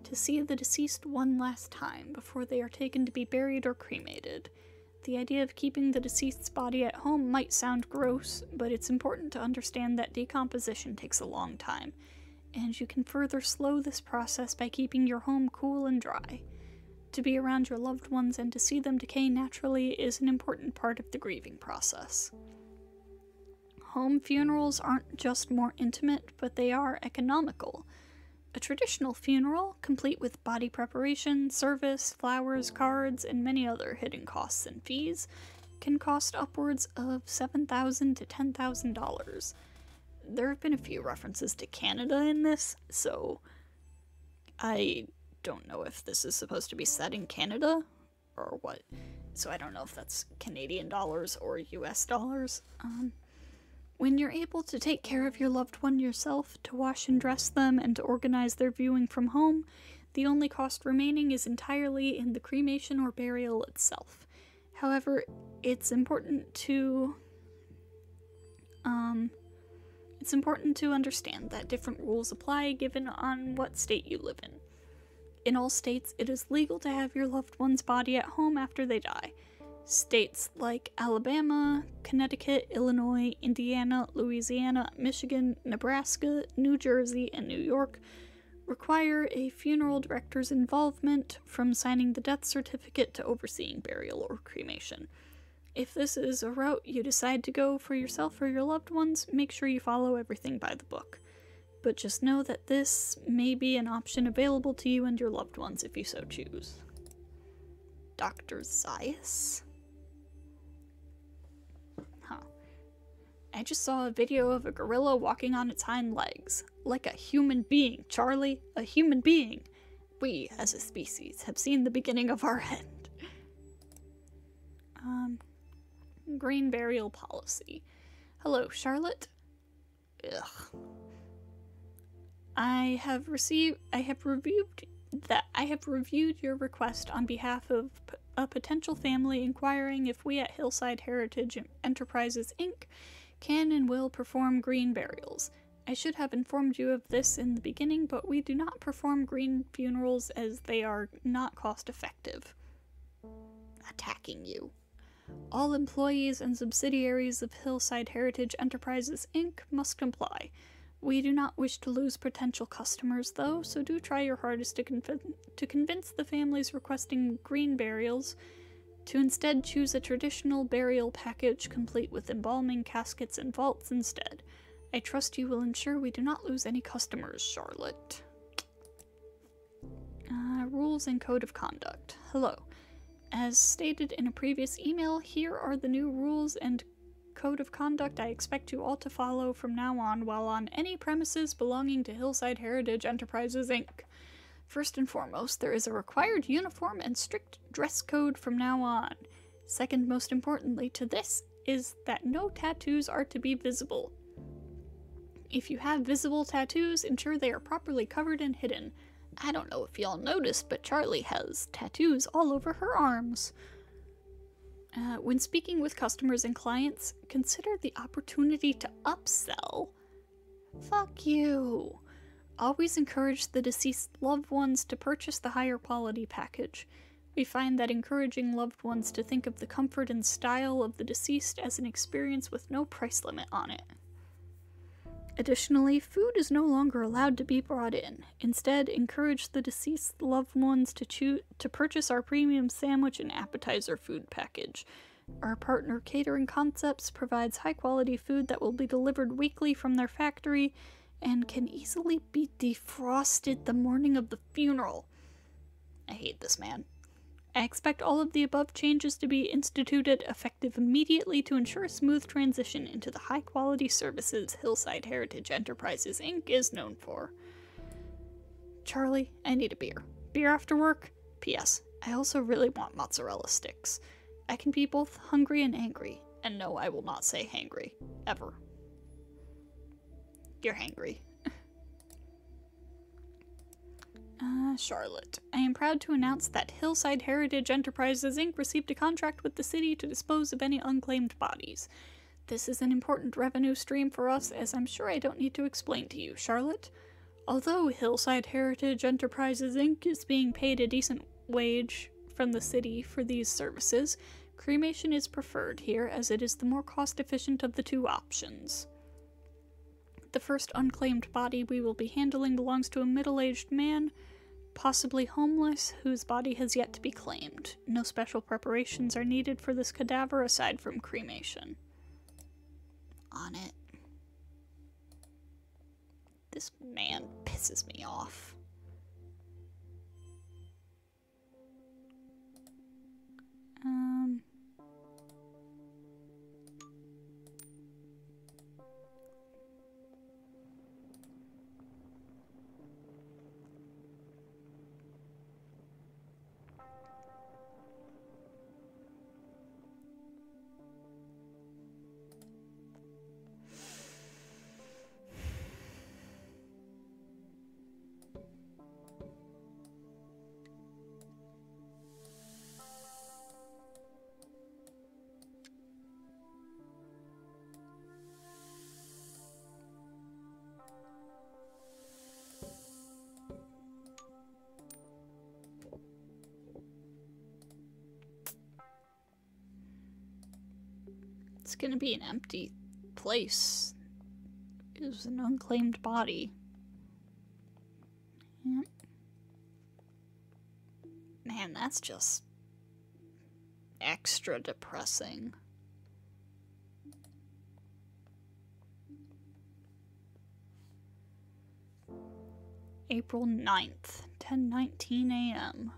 Speaker 1: to see the deceased one last time before they are taken to be buried or cremated. The idea of keeping the deceased's body at home might sound gross, but it's important to understand that decomposition takes a long time, and you can further slow this process by keeping your home cool and dry. To be around your loved ones and to see them decay naturally is an important part of the grieving process. Home funerals aren't just more intimate, but they are economical. A traditional funeral, complete with body preparation, service, flowers, cards, and many other hidden costs and fees, can cost upwards of $7,000 to $10,000. There have been a few references to Canada in this, so I don't know if this is supposed to be set in Canada or what, so I don't know if that's Canadian dollars or US dollars. When you're able to take care of your loved one yourself, to wash and dress them, and to organize their viewing from home, the only cost remaining is entirely in the cremation or burial itself. However, it's important to understand that different rules apply given on what state you live in. In all states, it is legal to have your loved one's body at home after they die. States like Alabama, Connecticut, Illinois, Indiana, Louisiana, Michigan, Nebraska, New Jersey, and New York require a funeral director's involvement from signing the death certificate to overseeing burial or cremation. If this is a route you decide to go for yourself or your loved ones, make sure you follow everything by the book. but just know that this may be an option available to you and your loved ones if you so choose. Dr. Zaius? Huh. I just saw a video of a gorilla walking on its hind legs. Like a human being, Charlie. A human being. We, as a species, have seen the beginning of our end. Green burial policy. Hello, Charlotte. Ugh. I have reviewed your request on behalf of a potential family inquiring if we at Hillside Heritage Enterprises, Inc. can and will perform green burials. I should have informed you of this in the beginning, but we do not perform green funerals as they are not cost-effective. Attacking you. All employees and subsidiaries of Hillside Heritage Enterprises, Inc. must comply. We do not wish to lose potential customers, though, so do try your hardest to convince the families requesting green burials to instead choose a traditional burial package complete with embalming, caskets, and vaults instead. I trust you will ensure we do not lose any customers, Charlotte. Rules and Code of Conduct. Hello. As stated in a previous email, here are the new rules and code of conduct I expect you all to follow from now on while on any premises belonging to Hillside Heritage Enterprises, Inc. First and foremost, there is a required uniform and strict dress code from now on. Second most importantly to this is that no tattoos are to be visible. If you have visible tattoos, ensure they are properly covered and hidden. I don't know if y'all noticed, but Charlie has tattoos all over her arms. When speaking with customers and clients, consider the opportunity to upsell. Fuck you. Always encourage the deceased loved ones to purchase the higher quality package. We find that encouraging loved ones to think of the comfort and style of the deceased as an experience with no price limit on it. Additionally, food is no longer allowed to be brought in. Instead, encourage the deceased loved ones to purchase our premium sandwich and appetizer food package. Our partner Catering Concepts provides high-quality food that will be delivered weekly from their factory and can easily be defrosted the morning of the funeral. I hate this man. I expect all of the above changes to be instituted effective immediately to ensure a smooth transition into the high-quality services Hillside Heritage Enterprises, Inc. is known for. Charlie, I need a beer. Beer after work? P.S. I also really want mozzarella sticks. I can be both hungry and angry, and no, I will not say hangry. Ever. You're hangry. Charlotte. I am proud to announce that Hillside Heritage Enterprises, Inc. received a contract with the city to dispose of any unclaimed bodies. This is an important revenue stream for us, as I'm sure I don't need to explain to you, Charlotte. Although Hillside Heritage Enterprises, Inc. is being paid a decent wage from the city for these services, cremation is preferred here, as it is the more cost-efficient of the two options. The first unclaimed body we will be handling belongs to a middle-aged man, possibly homeless, whose body has yet to be claimed. No special preparations are needed for this cadaver aside from cremation. On it. This man pisses me off. It's gonna be an empty place. It was an unclaimed body. Yep. Man, that's just extra depressing. April 9th, 10:19 a.m.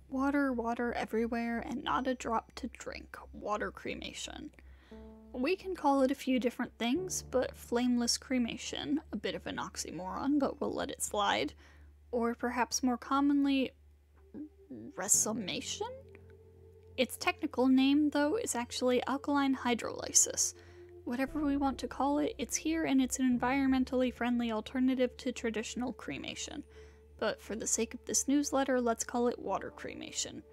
Speaker 1: Water, water everywhere, and not a drop to drink. Water cremation. We can call it a few different things, but flameless cremation, a bit of an oxymoron, but we'll let it slide. Or perhaps more commonly, resumation? Its technical name, though, is actually alkaline hydrolysis. Whatever we want to call it, it's here and it's an environmentally friendly alternative to traditional cremation. But for the sake of this newsletter, let's call it water cremation.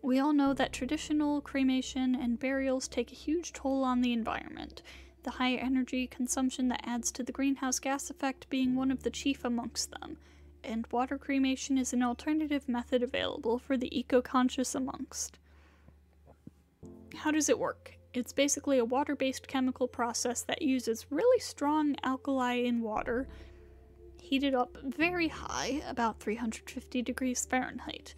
Speaker 1: We all know that traditional cremation and burials take a huge toll on the environment, the high energy consumption that adds to the greenhouse gas effect being one of the chief amongst them, and water cremation is an alternative method available for the eco-conscious amongst. How does it work? It's basically a water-based chemical process that uses really strong alkali in water, heated up very high, about 350 degrees Fahrenheit.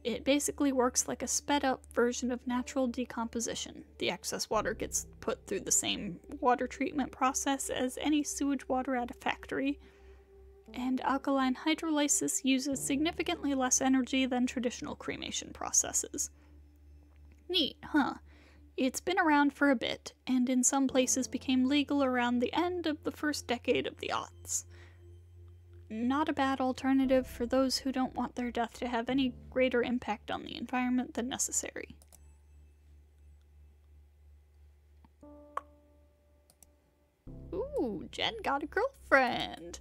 Speaker 1: It basically works like a sped-up version of natural decomposition. The excess water gets put through the same water treatment process as any sewage water at a factory, and alkaline hydrolysis uses significantly less energy than traditional cremation processes. Neat, huh? It's been around for a bit, and in some places became legal around the end of the first decade of the aughts. Not a bad alternative for those who don't want their death to have any greater impact on the environment than necessary. Ooh, Jen got a girlfriend!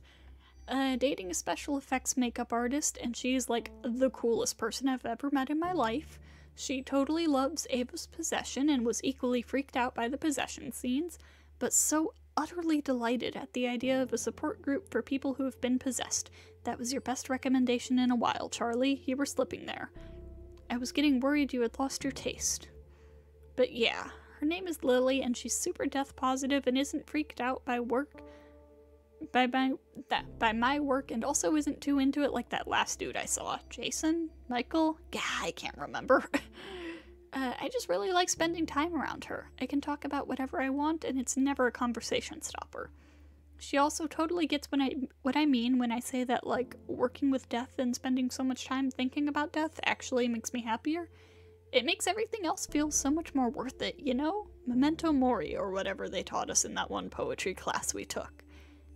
Speaker 1: Dating a special effects makeup artist, and she's like the coolest person I've ever met in my life. She totally loves Ava's possession and was equally freaked out by the possession scenes, but so utterly delighted at the idea of a support group for people who have been possessed. That was your best recommendation in a while, Charlie. You were slipping there. I was getting worried you had lost your taste. But yeah, her name is Lily, and she's super death positive and isn't freaked out by my work, and also isn't too into it like that last dude I saw. Jason? Michael? Yeah, I can't remember. I just really like spending time around her. I can talk about whatever I want, and it's never a conversation stopper. She also totally gets what I mean when I say that, like, working with death and spending so much time thinking about death actually makes me happier. It makes everything else feel so much more worth it, you know? Memento mori, or whatever they taught us in that one poetry class we took.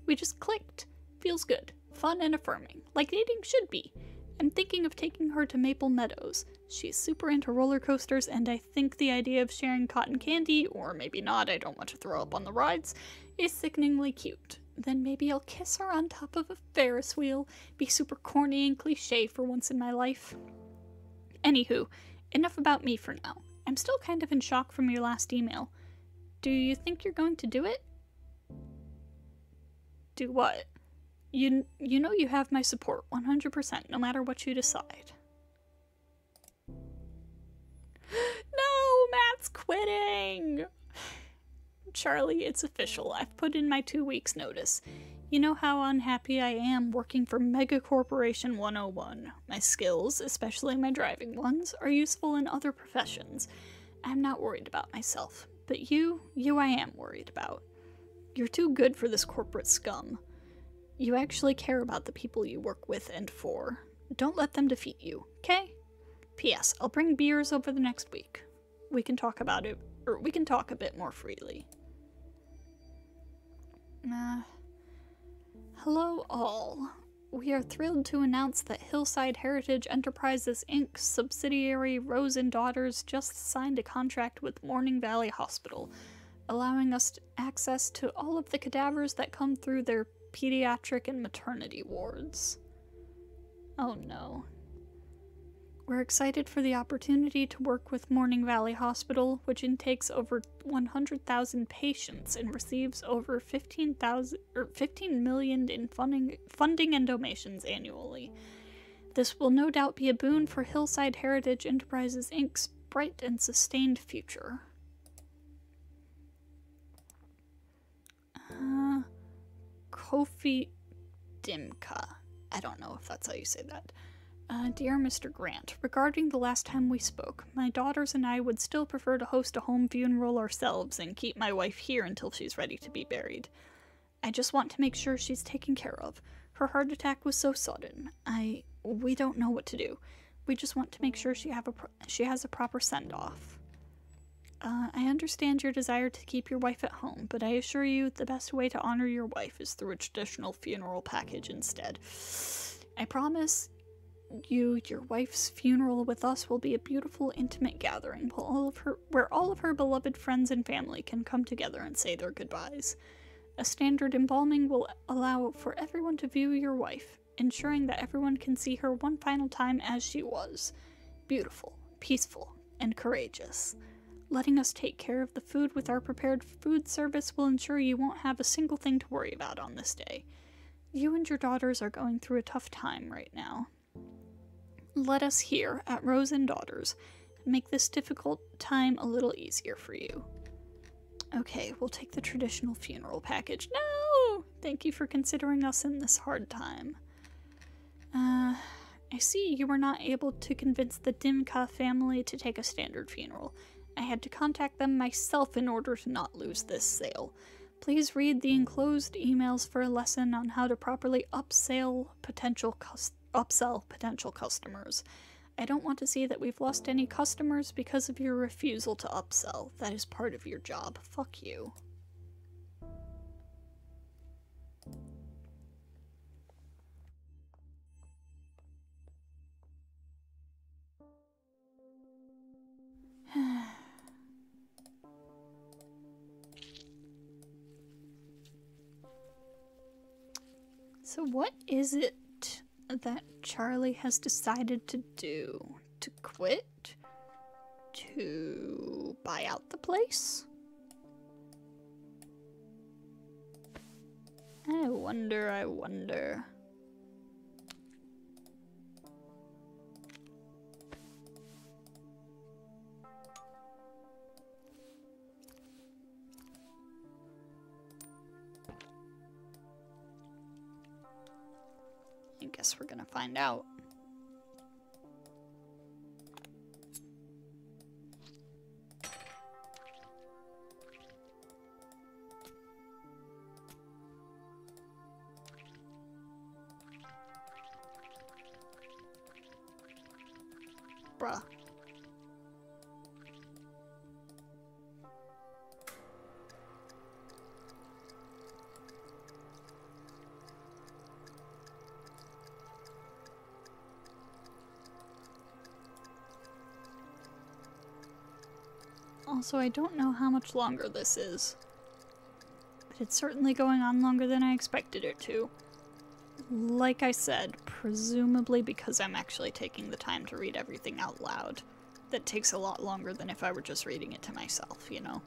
Speaker 1: We just clicked. Feels good. Fun and affirming. Like dating should be. I'm thinking of taking her to Maple Meadows. She's super into roller coasters, and I think the idea of sharing cotton candy, or maybe not, I don't want to throw up on the rides, is sickeningly cute. Then maybe I'll kiss her on top of a Ferris wheel, be super corny and cliche for once in my life. Anywho, enough about me for now. I'm still kind of in shock from your last email. Do you think you're going to do it? Do what? You know you have my support 100%, no matter what you decide. No, Matt's quitting! Charlie, it's official. I've put in my 2 weeks notice. You know how unhappy I am working for Mega Corporation 101. My skills, especially my driving ones, are useful in other professions. I'm not worried about myself, but you I am worried about. You're too good for this corporate scum. You actually care about the people you work with and for. Don't let them defeat you, okay? P.S. I'll bring beers over the next week. We can talk about it, or we can talk a bit more freely. Hello all. We are thrilled to announce that Hillside Heritage Enterprises Inc.'s subsidiary Rose and Daughters just signed a contract with Morning Valley Hospital, allowing us access to all of the cadavers that come through their pediatric and maternity wards. Oh no. We're excited for the opportunity to work with Morning Valley Hospital, which intakes over 100,000 patients and receives over 15 million in funding and donations annually. This will no doubt be a boon for Hillside Heritage Enterprises Inc.'s bright and sustained future. Kofi Dimka. I don't know if that's how you say that. Dear Mr. Grant, regarding the last time we spoke, my daughters and I would still prefer to host a home funeral ourselves and keep my wife here until she's ready to be buried. I just want to make sure she's taken care of. Her heart attack was so sudden. We don't know what to do. We just want to make sure she has a proper send-off. I understand your desire to keep your wife at home, but I assure you the best way to honor your wife is through a traditional funeral package instead. I promise your wife's funeral with us will be a beautiful, intimate gathering where all of her beloved friends and family can come together and say their goodbyes. A standard embalming will allow for everyone to view your wife, ensuring that everyone can see her one final time as she was. Beautiful, peaceful, and courageous. Letting us take care of the food with our prepared food service will ensure you won't have a single thing to worry about on this day. You and your daughters are going through a tough time right now. Let us here at Rose and Daughters make this difficult time a little easier for you. Okay, we'll take the traditional funeral package. No! Thank you for considering us in this hard time. I see you were not able to convince the Dimka family to take a standard funeral. I had to contact them myself in order to not lose this sale. Please read the enclosed emails for a lesson on how to properly upsell potential customers. I don't want to see that we've lost any customers because of your refusal to upsell. That is part of your job. Fuck you. So what is it that Charlie has decided to do? To quit? To buy out the place? I wonder. I guess we're gonna find out. Bruh. Also, I don't know how much longer this is, but it's certainly going on longer than I expected it to. Like I said, presumably because I'm actually taking the time to read everything out loud. That takes a lot longer than if I were just reading it to myself, you know?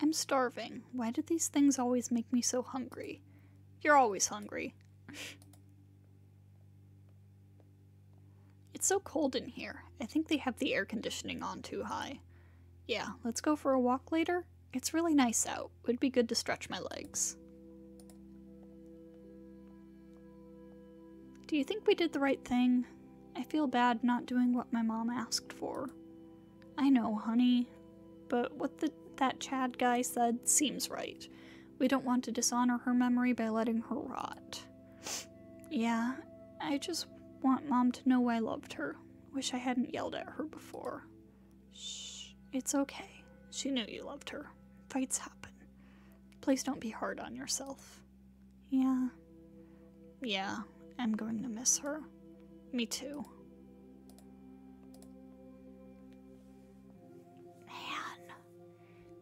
Speaker 1: I'm starving. Why do these things always make me so hungry? You're always hungry. It's so cold in here. I think they have the air conditioning on too high. Yeah, let's go for a walk later. It's really nice out. Would be good to stretch my legs. Do you think we did the right thing? I feel bad not doing what my mom asked for. I know, honey, but what that Chad guy said seems right. We don't want to dishonor her memory by letting her rot. Yeah, I just want Mom to know I loved her. Wish I hadn't yelled at her before. Shh, it's okay. She knew you loved her. Fights happen. Please don't be hard on yourself. Yeah, I'm going to miss her. Me too.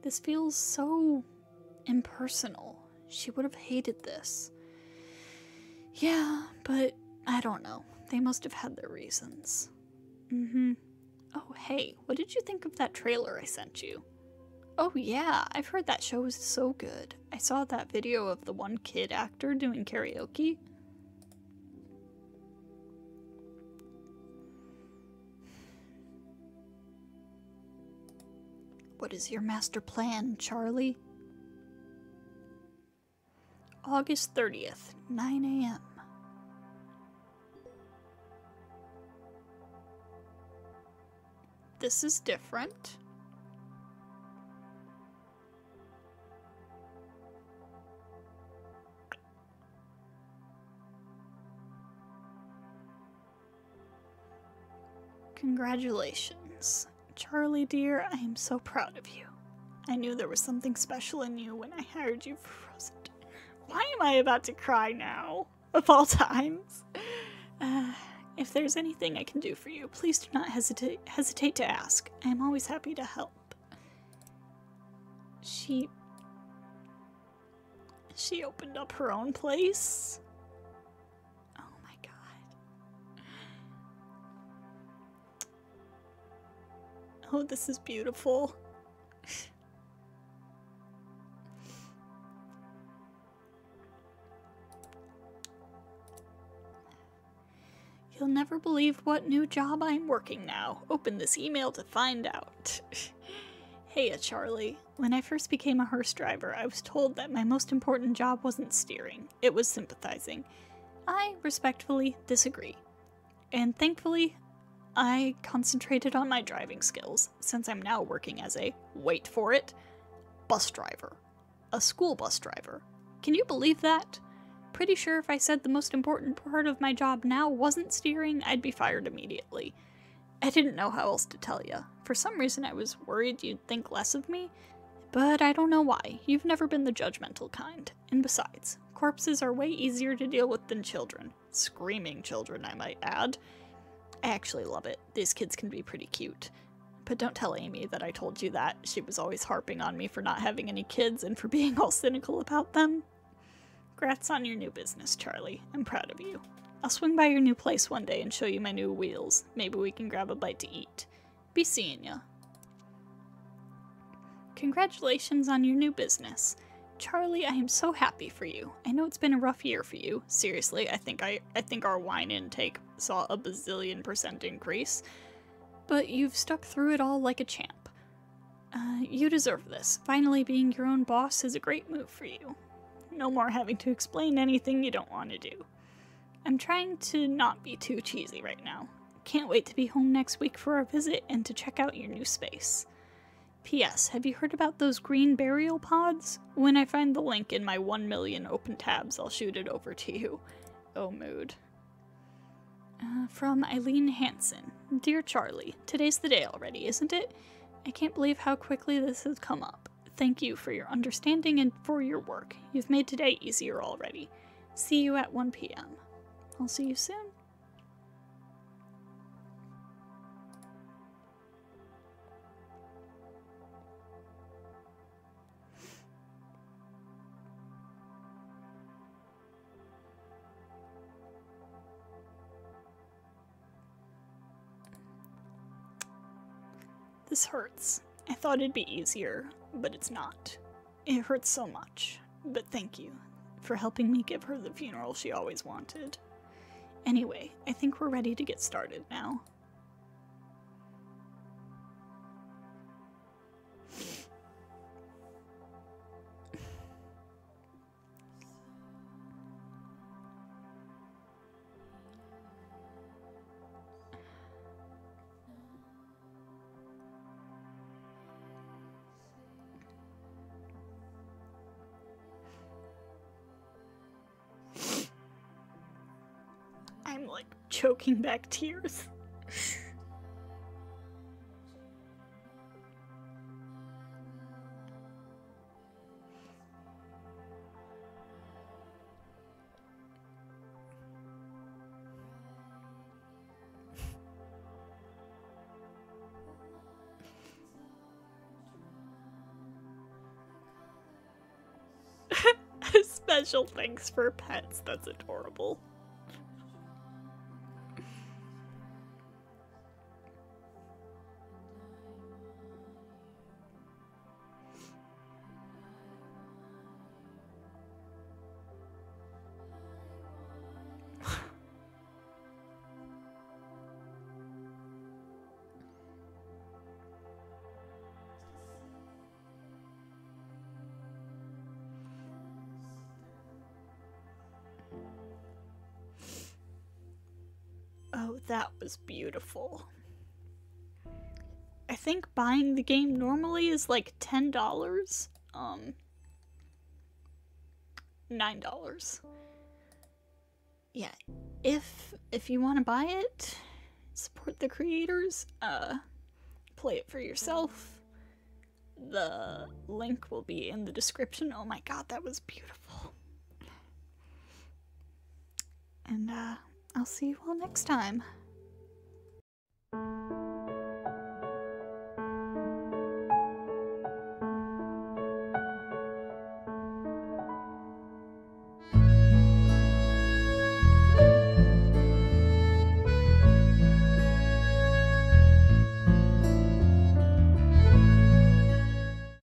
Speaker 1: This feels so impersonal. She would have hated this. Yeah, but I don't know. They must have had their reasons. Oh, hey, what did you think of that trailer I sent you? Oh yeah, I've heard that show is so good. I saw that video of the one kid actor doing karaoke. What is your master plan, Charlie? August 30th, 9 a.m. This is different. Congratulations. Charlie dear, I am so proud of you. I knew there was something special in you when I hired you for Frozen. Why am I about to cry now? Of all times. If there's anything I can do for you, please do not hesitate to ask. I am always happy to help. She opened up her own place? Oh my god. Oh, this is beautiful. You'll never believe what new job I'm working now. Open this email to find out. Hey, Charlie. When I first became a hearse driver, I was told that my most important job wasn't steering. It was sympathizing. I respectfully disagree. And thankfully, I concentrated on my driving skills, since I'm now working as a, wait for it, bus driver. A school bus driver. Can you believe that? Pretty sure if I said the most important part of my job now wasn't steering, I'd be fired immediately. I didn't know how else to tell you. For some reason I was worried you'd think less of me, but I don't know why. You've never been the judgmental kind. And besides, corpses are way easier to deal with than children. Screaming children, I might add. I actually love it. These kids can be pretty cute. But don't tell Amy that I told you that. She was always harping on me for not having any kids and for being all cynical about them. Congrats on your new business, Charlie. I'm proud of you. I'll swing by your new place one day and show you my new wheels. Maybe we can grab a bite to eat. Be seeing ya. Congratulations on your new business. Charlie, I am so happy for you. I know it's been a rough year for you. Seriously, I think our wine intake saw a bazillion% increase. But you've stuck through it all like a champ. You deserve this. Finally being your own boss is a great move for you. No more having to explain anything you don't want to do. I'm trying to not be too cheesy right now. Can't wait to be home next week for our visit and to check out your new space. P.S. Have you heard about those green burial pods? When I find the link in my 1 million open tabs, I'll shoot it over to you. Oh, mood. From Eileen Hansen. Dear Charlie, today's the day already, isn't it? I can't believe how quickly this has come up. Thank you for your understanding and for your work. You've made today easier already. See you at 1 p.m. I'll see you soon. This hurts. I thought it'd be easier, but it's not. It hurts so much, but thank you for helping me give her the funeral she always wanted. Anyway, I think we're ready to get started now. I'm like choking back tears. Special thanks for pets. That's adorable. Oh, that was beautiful. I think buying the game normally is like $10. $9. Yeah, if you want to buy it, support the creators, play it for yourself. The link will be in the description. Oh my god, that was beautiful. And I'll see you all next time.